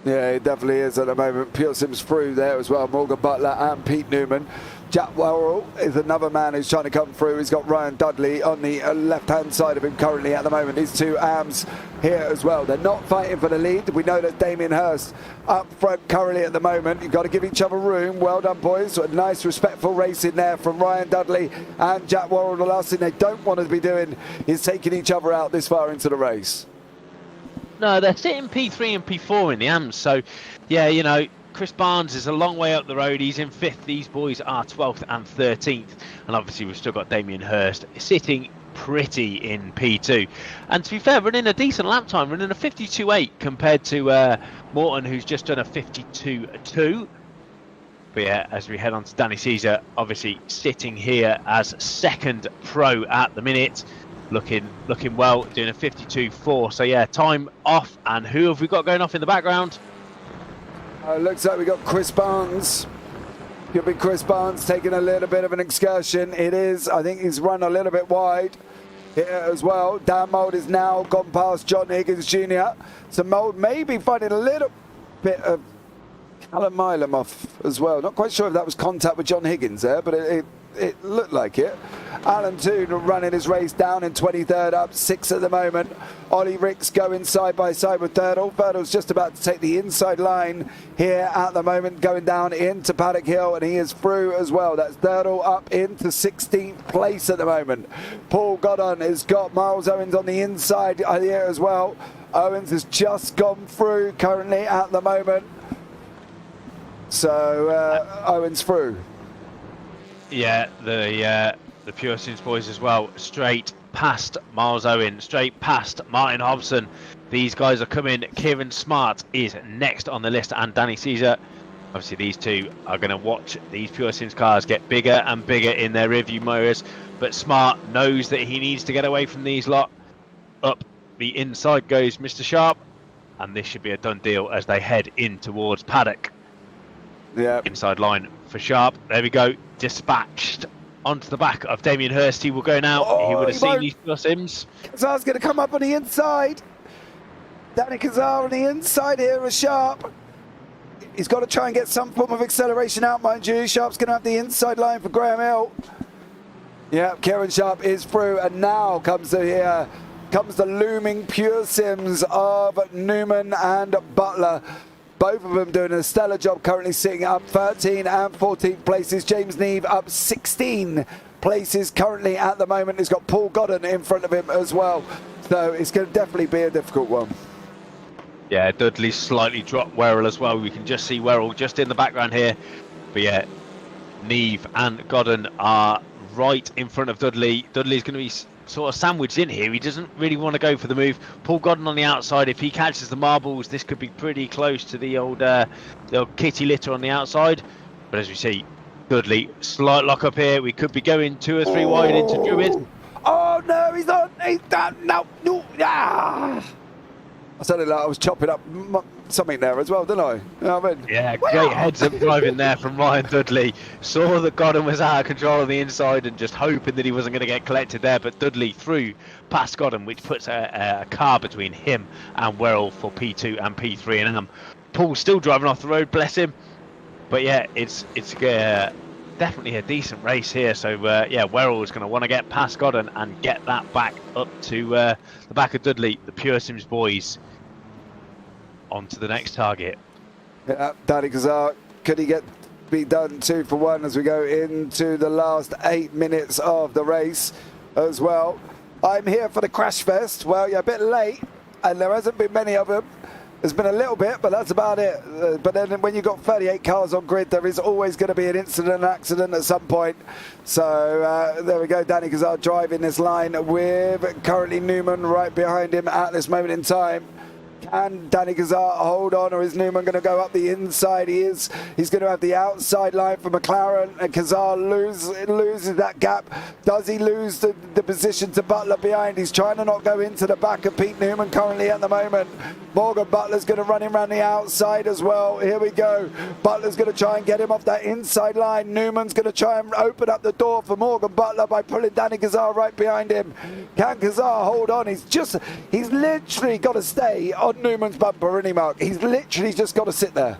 Yeah, it definitely is at the moment. Pure Sims through there as well. Morgan Butler and Pete Newman. Jack Worrell is another man who's trying to come through. He's got Ryan Dudley on the left-hand side of him currently at the moment. These 2 AMs here as well. They're not fighting for the lead. We know that Damien Hirst up front currently at the moment. You've got to give each other room. Well done, boys. A nice, respectful race in there from Ryan Dudley and Jack Worrell. The last thing they don't want to be doing is taking each other out this far into the race. No, they're sitting P3 and P4 in the AMs. So, yeah, you know, Chris Barnes is a long way up the road. He's in 5th. These boys are 12th and 13th. And obviously, we've still got Damien Hirst sitting pretty in P2. And to be fair, running a decent lap time, running a 52.8 compared to Morton, who's just done a 52.2. But yeah, as we head on to Danny Caesar, obviously sitting here as 2nd pro at the minute. Looking well, doing a 52.4. So yeah, time off. And who have we got going off in the background? Looks like we got Chris Barnes. Could be Chris Barnes taking a little bit of an excursion. It is. I think he's run a little bit wide here as well. Dan Mould is now gone past John Higgins Jr. So Mould may be finding a little bit of Callum Milam off as well. Not quite sure if that was contact with John Higgins there, but it looked like it. Alan Toon running his race down in 23rd, up 6 at the moment. Ollie Ricks going side by side with Ferdal. Ferdal's just about to take the inside line here at the moment, going down into Paddock Hill, and he is through as well. That's Ferdal up into 16th place at the moment. Paul Godden has got Miles Owens on the inside here as well. Owens has just gone through currently at the moment. So Owens through. Yeah, the Pure Sims boys as well, straight past Miles Owen, straight past Martin Hobson. These guys are coming. Kieran Smart is next on the list, and Danny Caesar. Obviously, these 2 are going to watch these Pure Sims cars get bigger and bigger in their rearview mirrors. But Smart knows that he needs to get away from these lot. Up the inside goes Mr. Sharp, and this should be a done deal as they head in towards Paddock. Yeah. Inside line for Sharp. There we go. Dispatched onto the back of Damien Hirst. He will go now. He would have seen these Pure Sims. Kazar's going to come up on the inside. Danny Kazar on the inside here with Sharp. He's got to try and get some form of acceleration out, mind you. Sharp's going to have the inside line for Graham Hill. Yeah, Kieran Sharp is through, and now comes the looming Pure Sims of Newman and Butler. Both of them doing a stellar job, currently sitting up 13 and 14th places. James Neve up 16 places currently at the moment. He's got Paul Godden in front of him as well. So it's going to definitely be a difficult one. Yeah, Dudley slightly dropped Werrell as well. We can just see Werrell just in the background here. But yeah, Neve and Godden are right in front of Dudley. Dudley's going to be sort of sandwiched in here. He doesn't really want to go for the move. Paul Godden on the outside. If he catches the marbles, this could be pretty close to the old kitty litter on the outside. But as we see, Dudley, slight lock up here. We could be going 2 or 3 wide into Druid. Oh no, he's done. No. Ah. I sounded like I was chopping up something there as well, didn't I? You know what I mean? Yeah, great heads-up driving there from Ryan Dudley. Saw that Godden was out of control on the inside and just hoping that he wasn't going to get collected there, but Dudley threw past Godden, which puts a car between him and Werrell for P2 and P3. And Paul's still driving off the road, bless him. But yeah, it's definitely a decent race here. So yeah, Werrell is going to want to get past Godden and get that back up to the back of Dudley. The Pure Sims boys on to the next target. Yeah, Danny Kazar, could he be done 2 for 1 as we go into the last 8 minutes of the race as well? I'm here for the crash fest. Well, you're a bit late, and there hasn't been many of them. There's been a little bit, but that's about it. But then when you've got 38 cars on grid, there is always going to be an accident at some point. So there we go, Danny Kazar driving this line with currently Newman right behind him at this moment in time. Can Danny Kazar hold on, or is Newman going to go up the inside? He is. He's going to have the outside line for McLaren, and Kazar loses that gap. Does he lose the position to Butler behind? He's trying to not go into the back of Pete Newman currently at the moment. Morgan Butler's going to run him around the outside as well. Here we go. Butler's going to try and get him off that inside line. Newman's going to try and open up the door for Morgan Butler by pulling Danny Kazar right behind him. Can Kazar hold on? He's literally got to stay on Newman's bumper, isn't he, Mark? He's literally just got to sit there.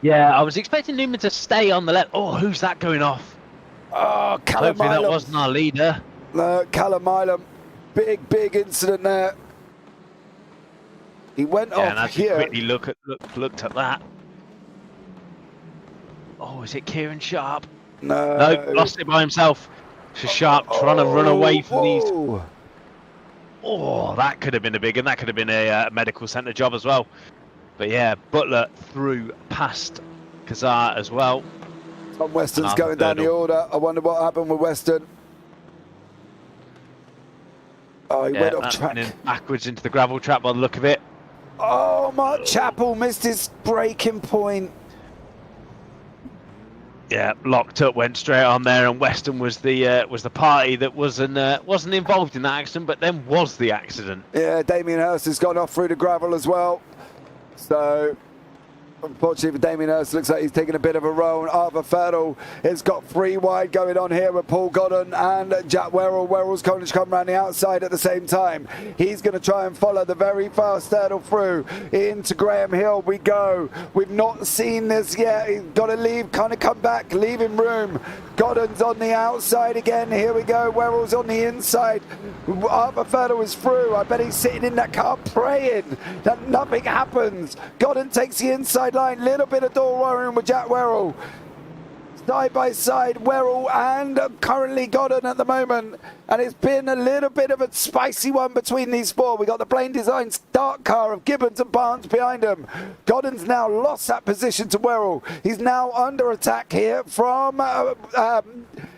Yeah, I was expecting Newman to stay on the left. Oh, who's that going off? Oh, Callum Hopefully that Milam. wasn't our leader. No, Callum Milam. Big incident there. He went off and as here. we quickly looked at that. Oh, is it Kieran Sharp? No, lost it by himself. So Sharp trying to run away from these. Oh, that could have been a big one. That could have been a medical centre job as well. But yeah, Butler threw past Kazar as well. Tom Weston's going down the order. I wonder what happened with Weston. Oh, he went off track. Backwards into the gravel trap by the look of it. Oh, Mark Chappell missed his braking point. Yeah, locked up, went straight on there, and Weston was the party that wasn't involved in that accident, but then was the accident. Yeah, Damien Hirst has gone off through the gravel as well. So, unfortunately for Damien Hirst, looks like he's taking a bit of a roll. Arthur Ferdle has got 3 wide going on here with Paul Godden and Jack Werrell. Werrell's going to come around the outside at the same time. He's going to try and follow the very fast Ferdle through into Graham Hill. We go. We've not seen this yet. He's got to leave, kind of come back, leave him room. Godden's on the outside again. Here we go. Werrell's on the inside. Arthur Ferdle is through. I bet he's sitting in that car praying that nothing happens. Godden takes the inside line, little bit of door worrying with Jack Werrell. Side by side, Werrell and currently Godden at the moment. And it's been a little bit of a spicy one between these 4. We got the Plain Design start car of Gibbons and Barnes behind him. Godden's now lost that position to Werrell. He's now under attack here from...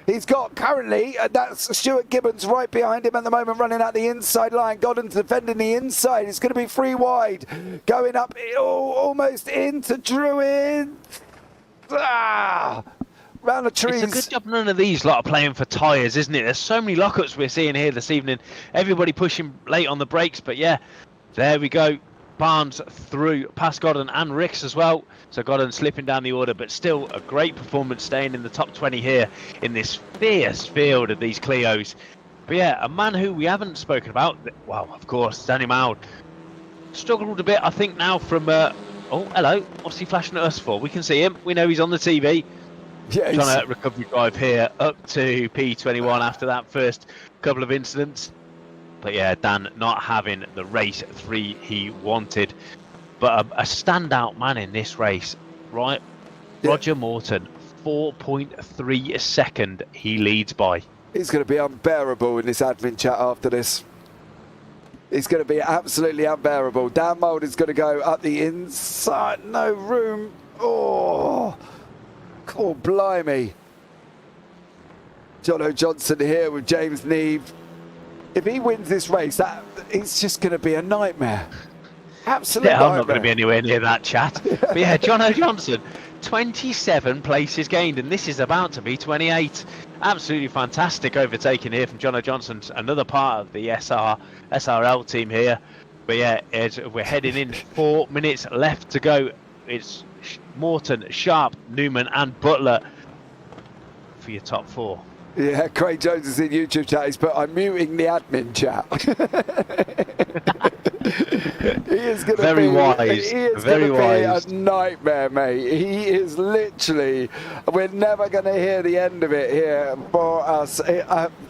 he's got currently, that's Stuart Gibbons right behind him at the moment, running out the inside line. Godden's defending the inside. It's going to be 3 wide. Going up almost into Druid. Round the trees. It's a good job none of these lot are playing for tyres, isn't it? There's so many lockups we're seeing here this evening. Everybody pushing late on the brakes, but yeah, there we go. Barnes through past Godden and Ricks as well. So Godden slipping down the order, but still a great performance, staying in the top 20 here in this fierce field of these Clios. But yeah, a man who we haven't spoken about, well, of course, Danny Maud. Struggled a bit, I think, now from... oh, hello. What's he flashing at us for? We can see him. We know he's on the TV. Yeah, trying to recovery drive here up to P21 after that first couple of incidents. But yeah, Dan not having the race 3 he wanted. But a standout man in this race, right? Yeah. Roger Morton, 4.3 second he leads by. He's going to be unbearable in this admin chat after this. It's going to be absolutely unbearable. Dan Mould is going to go up the inside. No room. Oh, blimey. Jono Johnson here with James Neve. If he wins this race, it's just going to be a nightmare. Absolutely. Yeah, I'm not going to be anywhere near that chat. But yeah, Jono Johnson, 27 places gained, and this is about to be 28. Absolutely fantastic overtaking here from Jono Johnson, another part of the SRL team here. But yeah, as we're heading in, 4 minutes left to go. It's Morton, Sharp, Newman and Butler for your top 4. Yeah, Craig Jones is in YouTube chat. He's put, I'm muting the admin chat. He is going to Very be wise. He is Very going to be wise. a nightmare, mate. He is literally. We're never going to hear the end of it here for us,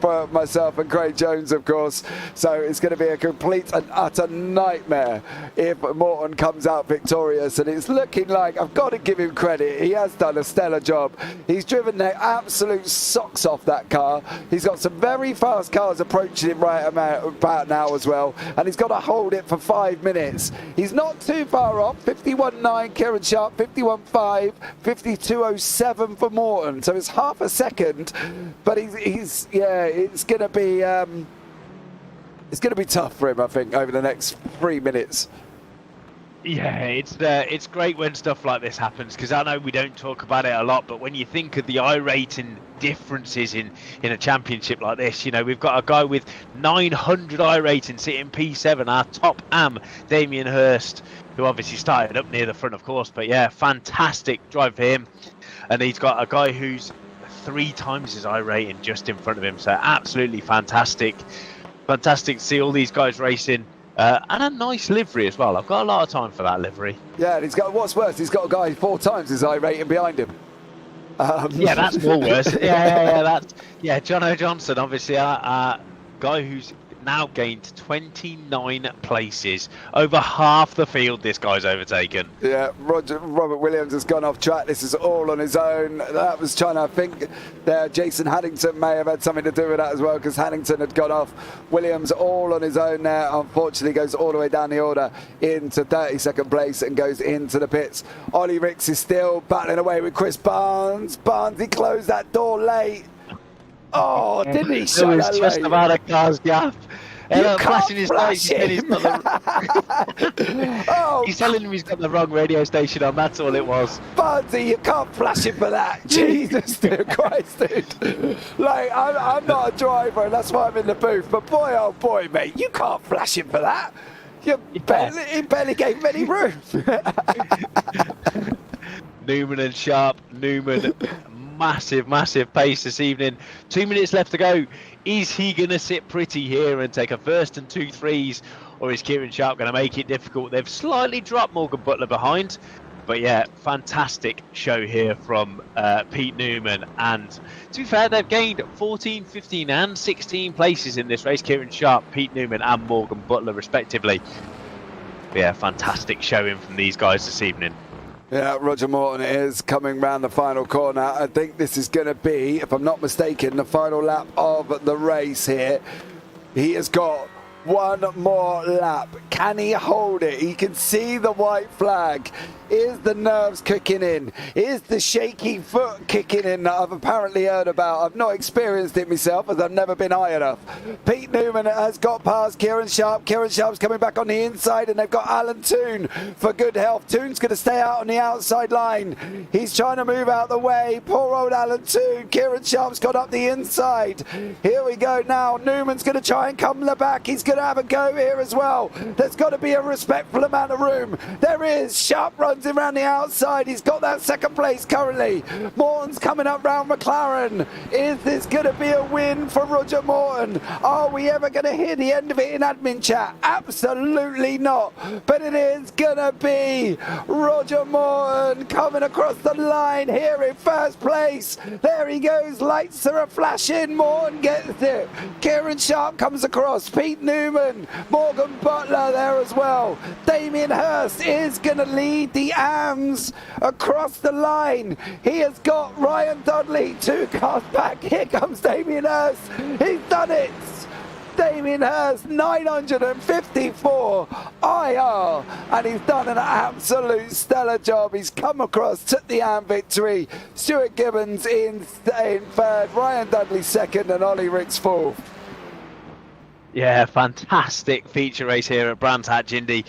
for myself and Craig Jones, of course. So it's going to be a complete and utter nightmare if Morton comes out victorious. And it's looking like, I've got to give him credit. He has done a stellar job. He's driven the absolute socks off that car. He's got some very fast cars approaching him right about now as well. And he's got to hold it for 5 minutes. He's not too far off. 51.9 Kieran Sharp, 51.5, 52.07 for Morton. So it's half a second, but he's yeah, it's going to be tough for him, I think, over the next 3 minutes. Yeah, it's great when stuff like this happens, because I know we don't talk about it a lot, but when you think of the I-rating differences in a championship like this, you know, we've got a guy with 900 I-rating sitting P7, our top am, Damien Hirst, who obviously started up near the front, of course, but yeah, fantastic drive for him. And he's got a guy who's 3 times his I-rating just in front of him, so absolutely fantastic. Fantastic to see all these guys racing. And a nice livery as well. I've got a lot of time for that livery. Yeah, and he's got, what's worse, he's got a guy 4 times his I-rating behind him. Yeah, that's more worse. Yeah, Jono Johnson, obviously, our guy who's now gained 29 places. Over half the field this guy's overtaken. Yeah, Robert Williams has gone off track. This is all on his own. That was trying to think there. Jason Haddington may have had something to do with that as well, because Haddington had gone off. Williams all on his own there. Unfortunately, goes all the way down the order into 32nd place and goes into the pits. Ollie Ricks is still battling away with Chris Barnes. Barnes, he closed that door late. Oh, didn't he? It was just about a car's gap. Flashing his lights. He's telling him he's got the wrong radio station on. That's all it was. Barnesy, you can't flash him for that. Jesus Christ, dude. Like, I'm not a driver, and that's why I'm in the booth. But boy, oh boy, mate, you can't flash him for that. He barely gave him any room. Newman and Sharp. Newman. Massive pace this evening. 2 minutes left to go. Is he going to sit pretty here and take a first and 2 3s, or is Kieran Sharp going to make it difficult? They've slightly dropped Morgan Butler behind, but yeah, fantastic show here from Pete Newman. And to be fair, they've gained 14, 15 and 16 places in this race. Kieran Sharp, Pete Newman and Morgan Butler respectively. But yeah, fantastic showing from these guys this evening. Yeah, Roger Morton is coming round the final corner. I think this is going to be, if I'm not mistaken, the final lap of the race here. He has got one more lap. Can he hold it? He can see the white flag. Is the nerves kicking in? Is the shaky foot kicking in that I've apparently heard about? I've not experienced it myself, as I've never been high enough. Pete Newman has got past Kieran Sharp. Kieran Sharp's coming back on the inside, and they've got Alan Toon for good health. Toon's going to stay out on the outside line. He's trying to move out the way. Poor old Alan Toon. Kieran Sharp's got up the inside. Here we go now. Newman's going to try and come the back. He's going to have a go here as well. There's got to be a respectful amount of room. There is. Sharp runs him around the outside. He's got that second place currently. Morton's coming up round McLaren. Is this going to be a win for Roger Morton? Are we ever going to hear the end of it in admin chat? Absolutely not. But it is going to be Roger Morton coming across the line here in first place. There he goes. Lights are flashing. Morton gets it. Kieran Sharp comes across. Pete Newman. Morgan Butler there as well. Damien Hirst is going to lead the AMs across the line. He has got Ryan Dudley 2 cars back. Here comes Damien Hirst. He's done it. Damien Hirst 954 IR, and he's done an absolute stellar job. He's come across, took the AM victory. Stuart Gibbons in third, Ryan Dudley second, and Ollie Ricks fourth. Yeah, fantastic feature race here at Brands Hatch Indy.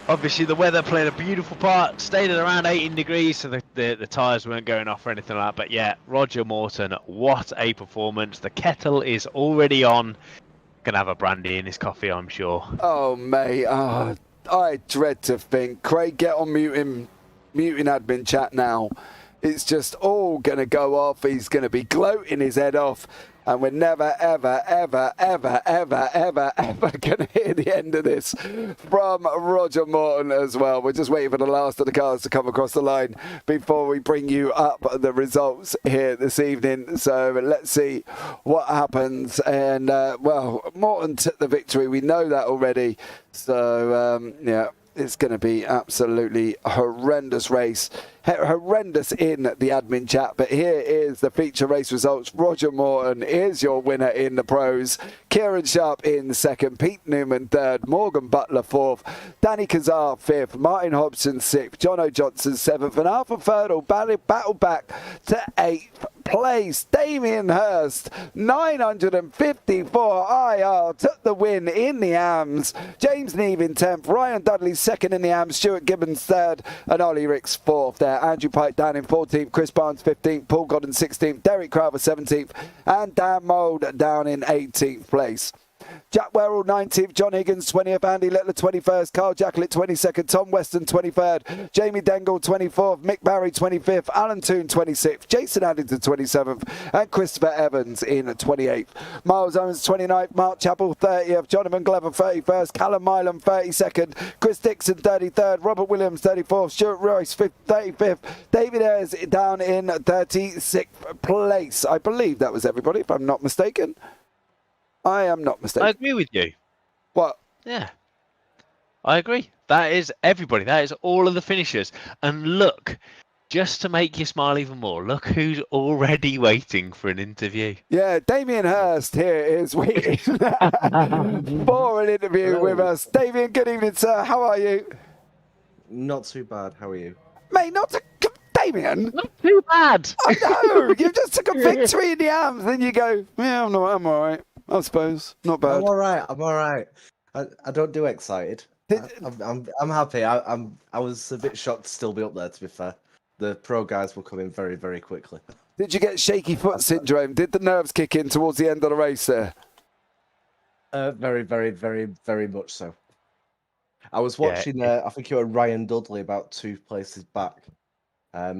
Obviously the weather played a beautiful part, stayed at around 18 degrees, so the tyres weren't going off or anything like that. But yeah, Roger Morton, what a performance. The kettle is already on. gonna have a brandy in his coffee, I'm sure. Oh, mate. Oh, I dread to think. Craig, get on muting admin chat now. It's just all going to go off. He's going to be gloating his head off. And we're never, ever, ever, ever, ever, ever, ever going to hear the end of this from Roger Morton as well. We're just waiting for the last of the cars to come across the line before we bring you up the results here this evening. So let's see what happens. And, well, Morton took the victory. We know that already. So, yeah. It's going to be absolutely horrendous race. Horrendous in the admin chat. But here is the feature race results. Roger Morton is your winner in the pros. Kieran Sharp in second. Pete Newman third. Morgan Butler fourth. Danny Kazar fifth. Martin Hobson sixth. Jono Johnson seventh. And Arthur Ferdle battled back to eighth place. Damien Hirst, 954 IR, took the win in the AMS. James Neve in 10th. Ryan Dudley second in the AMS. Stuart Gibbons third. And Ollie Ricks fourth there. Andrew Pike down in 14th. Chris Barnes 15th. Paul Godden 16th. Derek Crowther 17th. And Dan Mould down in 18th place. Jack Werrell 19th, John Higgins 20th, Andy Littler 21st, Carl Jacklett 22nd, Tom Weston 23rd, Jamie Dengle 24th, Mick Barry 25th, Alan Toon 26th, Jason Addington 27th, and Christopher Evans in 28th. Miles Owens 29th, Mark Chappell 30th, Jonathan Glover 31st, Callum Milam 32nd, Chris Dixon 33rd, Robert Williams 34th, Stuart Royce 35th, David Ayres down in 36th place. I believe that was everybody, if I'm not mistaken. I am not mistaken. I agree with you. What? Yeah. I agree. That is everybody. That is all of the finishers. And look, just to make you smile even more, look who's already waiting for an interview. Yeah, Damien Hirst here is waiting for an interview with us. Damien, good evening, sir. How are you? Not too bad. How are you? Mate, not to... Damien! Not too bad. I know! You just took a victory in the AMS, then you go, yeah, I'm all right. I suppose. Not bad. I'm all right. I don't do excited. I'm happy. I was a bit shocked to still be up there, to be fair. The pro guys were coming very, very quickly. Did you get shaky foot syndrome? Did the nerves kick in towards the end of the race there? Very, very, very, very much so. I was watching, I think it was Ryan Dudley about 2 places back.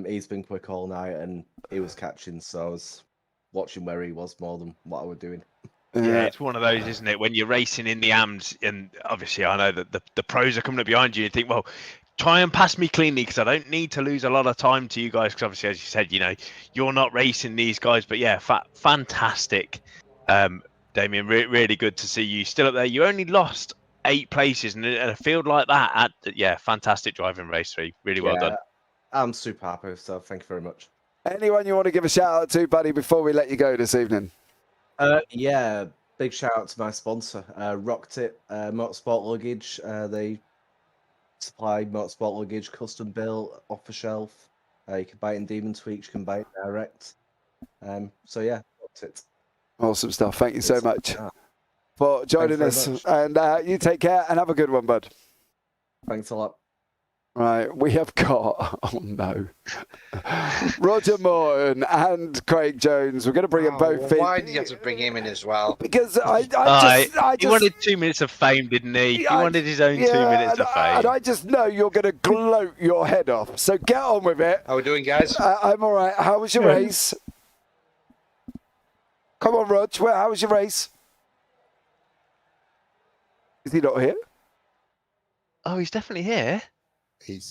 He's been quick all night and he was catching, so I was watching where he was more than what I was doing. Yeah, it's one of those, isn't it? When you're racing in the AMS, and obviously I know that the pros are coming up behind you, and you think, well, try and pass me cleanly because I don't need to lose a lot of time to you guys. Because obviously, as you said, you know, you're not racing these guys. But yeah, fantastic, Damien. Really good to see you still up there. You only lost 8 places in a field like that. Fantastic driving race 3. Really well done. I'm super happy, so thank you very much. Anyone you want to give a shout out to, buddy, before we let you go this evening? Yeah, big shout out to my sponsor, Rocked It Motorsport Luggage. They supply motorsport luggage, custom built, off the shelf. You can buy it in Demon Tweaks, you can buy it direct. So yeah, Rocked It. Awesome stuff. Thank you so much for joining us. And you take care and have a good one, bud. Thanks a lot. Right, we have got, oh no, Roger Morton and Craig Jones. We're going to bring them both in. Why did you have to bring him in as well? Because I just... He wanted 2 minutes of fame, didn't he? He wanted his own 2 minutes of fame. And I just know you're going to gloat your head off. So get on with it. How are we doing, guys? I'm all right. How was your race? Come on, Rog. How was your race? Is he not here? Oh, he's definitely here.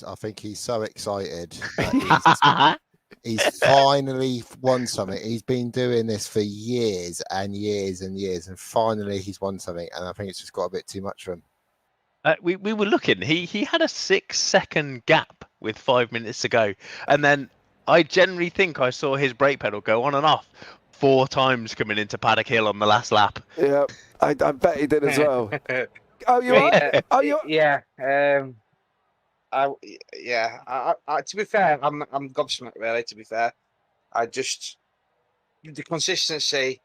I think he's so excited that he's finally won something. He's been doing this for years and years and years, and finally he's won something. And I think it's just got a bit too much for him. We were looking. He had a 6-second gap with 5 minutes to go, and then I generally think I saw his brake pedal go on and off 4 times coming into Paddock Hill on the last lap. Yeah, I bet he did as well. Oh, you are? Oh, you? Yeah. To be fair, I'm gobsmacked really. To be fair, the consistency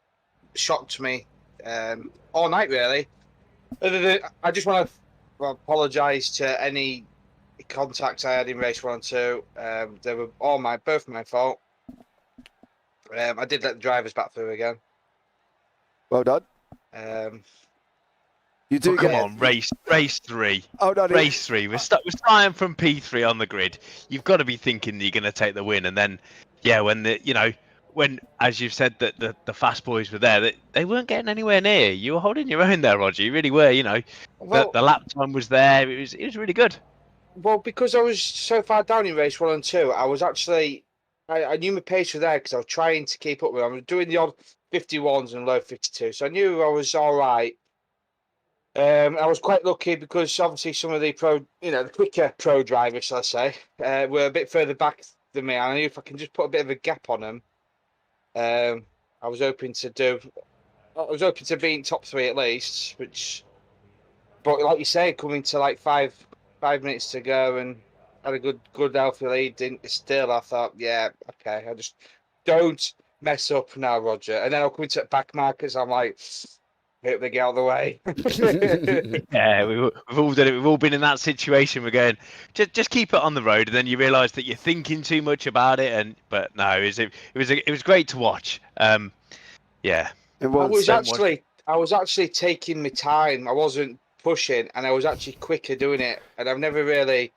shocked me all night really. I just want to apologise to any contacts I had in race 1 and 2. They were both my fault. I did let the drivers back through again. Well done. You do Come get on, race 3. Oh no, Race 3. We're starting from P3 on the grid. You've got to be thinking that you're going to take the win, and then, yeah, when as you've said that the fast boys were there, they weren't getting anywhere near. You were holding your own there, Roger. You really were. Well, the lap time was there. It was really good. Well, because I was so far down in race 1 and 2, I was actually I knew my pace was there because I was trying to keep up with it. I was doing the odd 51s and low 52, so I knew I was all right. I was quite lucky because obviously some of the the quicker pro drivers, shall I say, were a bit further back than me. And I knew if I can just put a bit of a gap on them, I was hoping to be in top 3 at least. But like you say, coming to like 5 minutes to go and had a good healthy lead. I thought, yeah, okay, I just don't mess up now, Roger. And then I'll come into back markers. I'm like, hope they get out of the way. Yeah, we've all done it. We've all been in that situation. We're going, just keep it on the road, and then you realise that you're thinking too much about it. But no, it was great to watch. Yeah, it was. I was actually taking my time. I wasn't pushing, and I was actually quicker doing it. And I've never really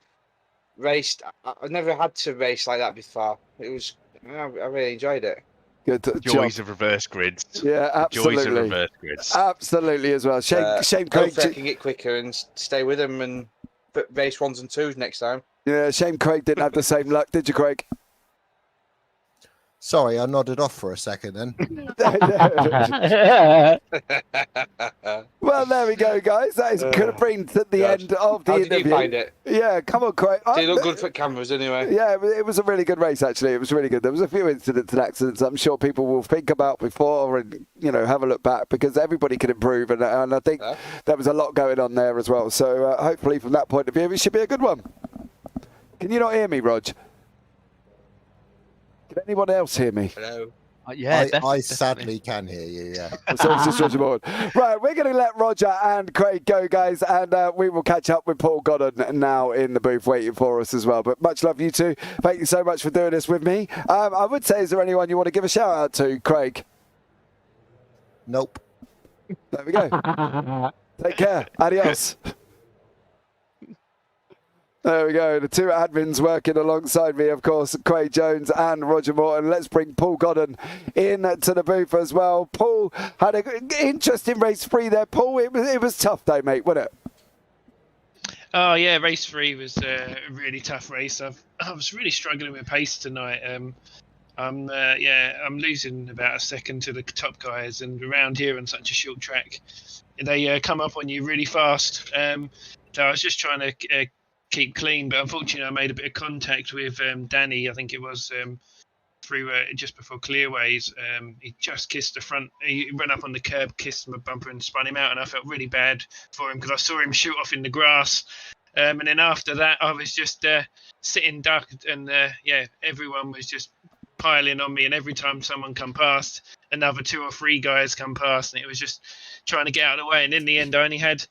raced. I've never had to race like that before. I really enjoyed it. Good joys of reverse grids. Yeah, absolutely. Joys of reverse grids. Absolutely as well. Shame Craig. Hopefully I can get quicker and stay with them and race 1s and 2s next time. Yeah, shame Craig didn't have the same luck, did you, Craig? Sorry, I nodded off for a second then. Well, there we go, guys. That is going to bring to the end of the interview. How did you find it? Yeah, come on, Craig. Did it look good for cameras anyway? Yeah, it was a really good race, actually. It was really good. There was a few incidents and accidents I'm sure people will think about before and, have a look back because everybody can improve. And I think there was a lot going on there as well. So hopefully from that point of view, it should be a good one. Can you not hear me, Rog? Can anyone else hear me? Hello. Yeah, I sadly can hear you, yeah. So it's just Roger Bourne. Right, we're going to let Roger and Craig go, guys, and we will catch up with Paul Goddard now in the booth waiting for us as well. But much love, you two. Thank you so much for doing this with me. I would say, is there anyone you want to give a shout out to, Craig? Nope. There we go. Take care. Adios. There we go. The two admins working alongside me, of course, Craig Jones and Roger Morton. Let's bring Paul Goddard in to the booth as well. Paul had an interesting race 3 there. Paul, it was tough though, mate, wasn't it? Oh yeah, race 3 was a really tough race. I was really struggling with pace tonight. I'm losing about a second to the top guys, and around here on such a short track, they come up on you really fast. So I was just trying to keep clean, but unfortunately I made a bit of contact with Danny, I think it was through just before clearways. He just kissed the front, he ran up on the curb, kissed my bumper and spun him out, and I felt really bad for him because I saw him shoot off in the grass. And then after that I was just sitting ducked, and everyone was just piling on me, and every time someone come past, another 2 or 3 guys come past, and it was just trying to get out of the way. And in the end I only had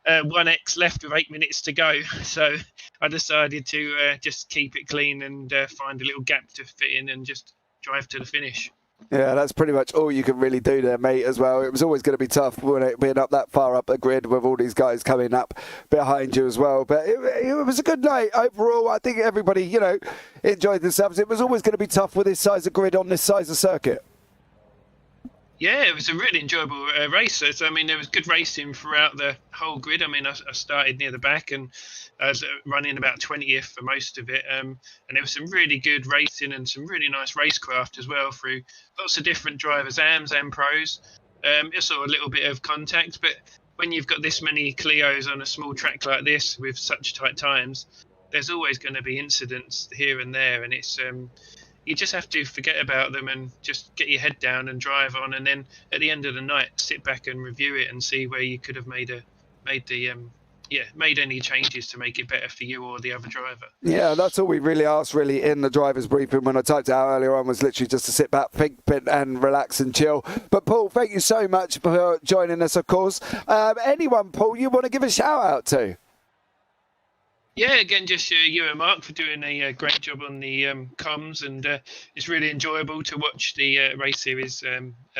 1x left with 8 minutes to go, so I decided to just keep it clean and find a little gap to fit in and just drive to the finish. Yeah, that's pretty much all you can really do there, mate, as well. It was always going to be tough being up that far up the grid with all these guys coming up behind you as well. But it was a good night overall. I think everybody, enjoyed themselves. It was always going to be tough with this size of grid on this size of circuit. Yeah, it was a really enjoyable race. So, there was good racing throughout the whole grid. I started near the back and I was running about 20th for most of it. And there was some really good racing and some really nice racecraft as well through lots of different drivers, AMs and pros. Just saw a little bit of contact, but when you've got this many Clios on a small track like this with such tight times, there's always going to be incidents here and there, and it's you just have to forget about them and just get your head down and drive on, and then at the end of the night sit back and review it and see where you could have made any changes to make it better for you or the other driver. Yeah, that's all we really asked really in the driver's briefing when I typed it out earlier on, was literally just to sit back, think and relax and chill. But Paul, thank you so much for joining us, of course. Anyone, Paul, you want to give a shout out to? Yeah, again, just you and Mark for doing a great job on the comms, and it's really enjoyable to watch the race series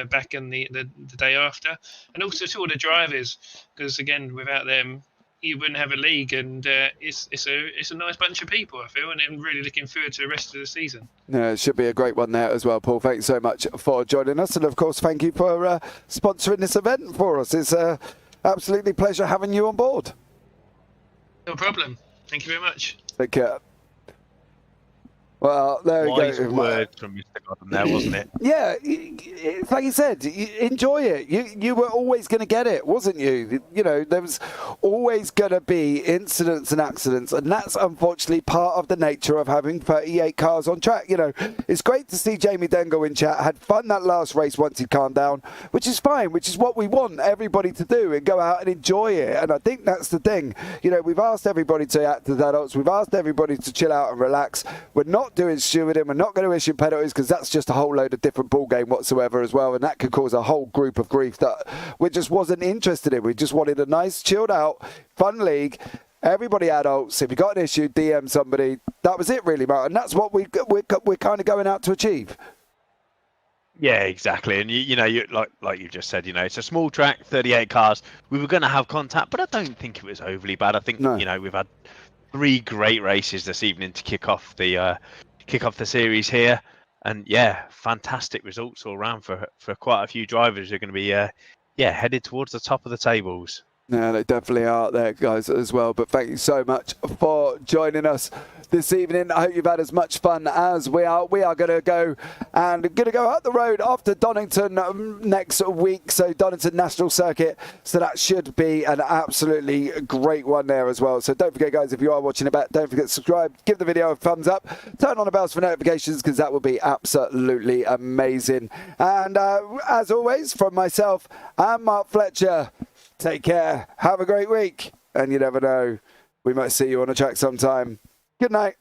back in the day after, and also to all the drivers, because again, without them, you wouldn't have a league, and it's a nice bunch of people, I feel, and I'm really looking forward to the rest of the season. Yeah, it should be a great one there as well, Paul. Thanks so much for joining us, and of course, thank you for sponsoring this event for us. It's absolutely pleasure having you on board. No problem. Thank you very much. Take care. Well, there we Wise go. word from Mr. Godden there, wasn't it? Yeah, it's like you said, enjoy it. You were always going to get it, wasn't you? You know, there was always going to be incidents and accidents, and that's unfortunately part of the nature of having 38 cars on track. You know, it's great to see Jamie Dengle in chat. Had fun that last race once he calmed down, which is fine, which is what we want everybody to do, and go out and enjoy it. And I think that's the thing. You know, we've asked everybody to act as adults. We've asked everybody to chill out and relax. We're not doing stewarding. We're not going to issue penalties, because that's just a whole load of different ball game whatsoever as well, and that could cause a whole group of grief that we just wasn't interested in. We just wanted a nice chilled out fun league, everybody adults. If you got an issue, DM somebody. That was it really, Mark, and that's what we're kind of going out to achieve. Yeah, exactly. And you know, like you just said, you know, it's a small track, 38 cars. We were going to have contact, but I don't think it was overly bad. I think you know, we've had 3 great races this evening to kick off the series here, and yeah, fantastic results all around for quite a few drivers who are going to be headed towards the top of the tables. Yeah, they definitely are there, guys, as well. But thank you so much for joining us this evening. I hope you've had as much fun as we are. We are going to go up the road after Donington next week. So Donington National Circuit. So that should be an absolutely great one there as well. So don't forget, guys, if you are watching it back, don't forget to subscribe, give the video a thumbs up, turn on the bells for notifications, because that would be absolutely amazing. And as always, from myself and Mark Fletcher, take care, have a great week, and you never know, we might see you on the track sometime. Good night.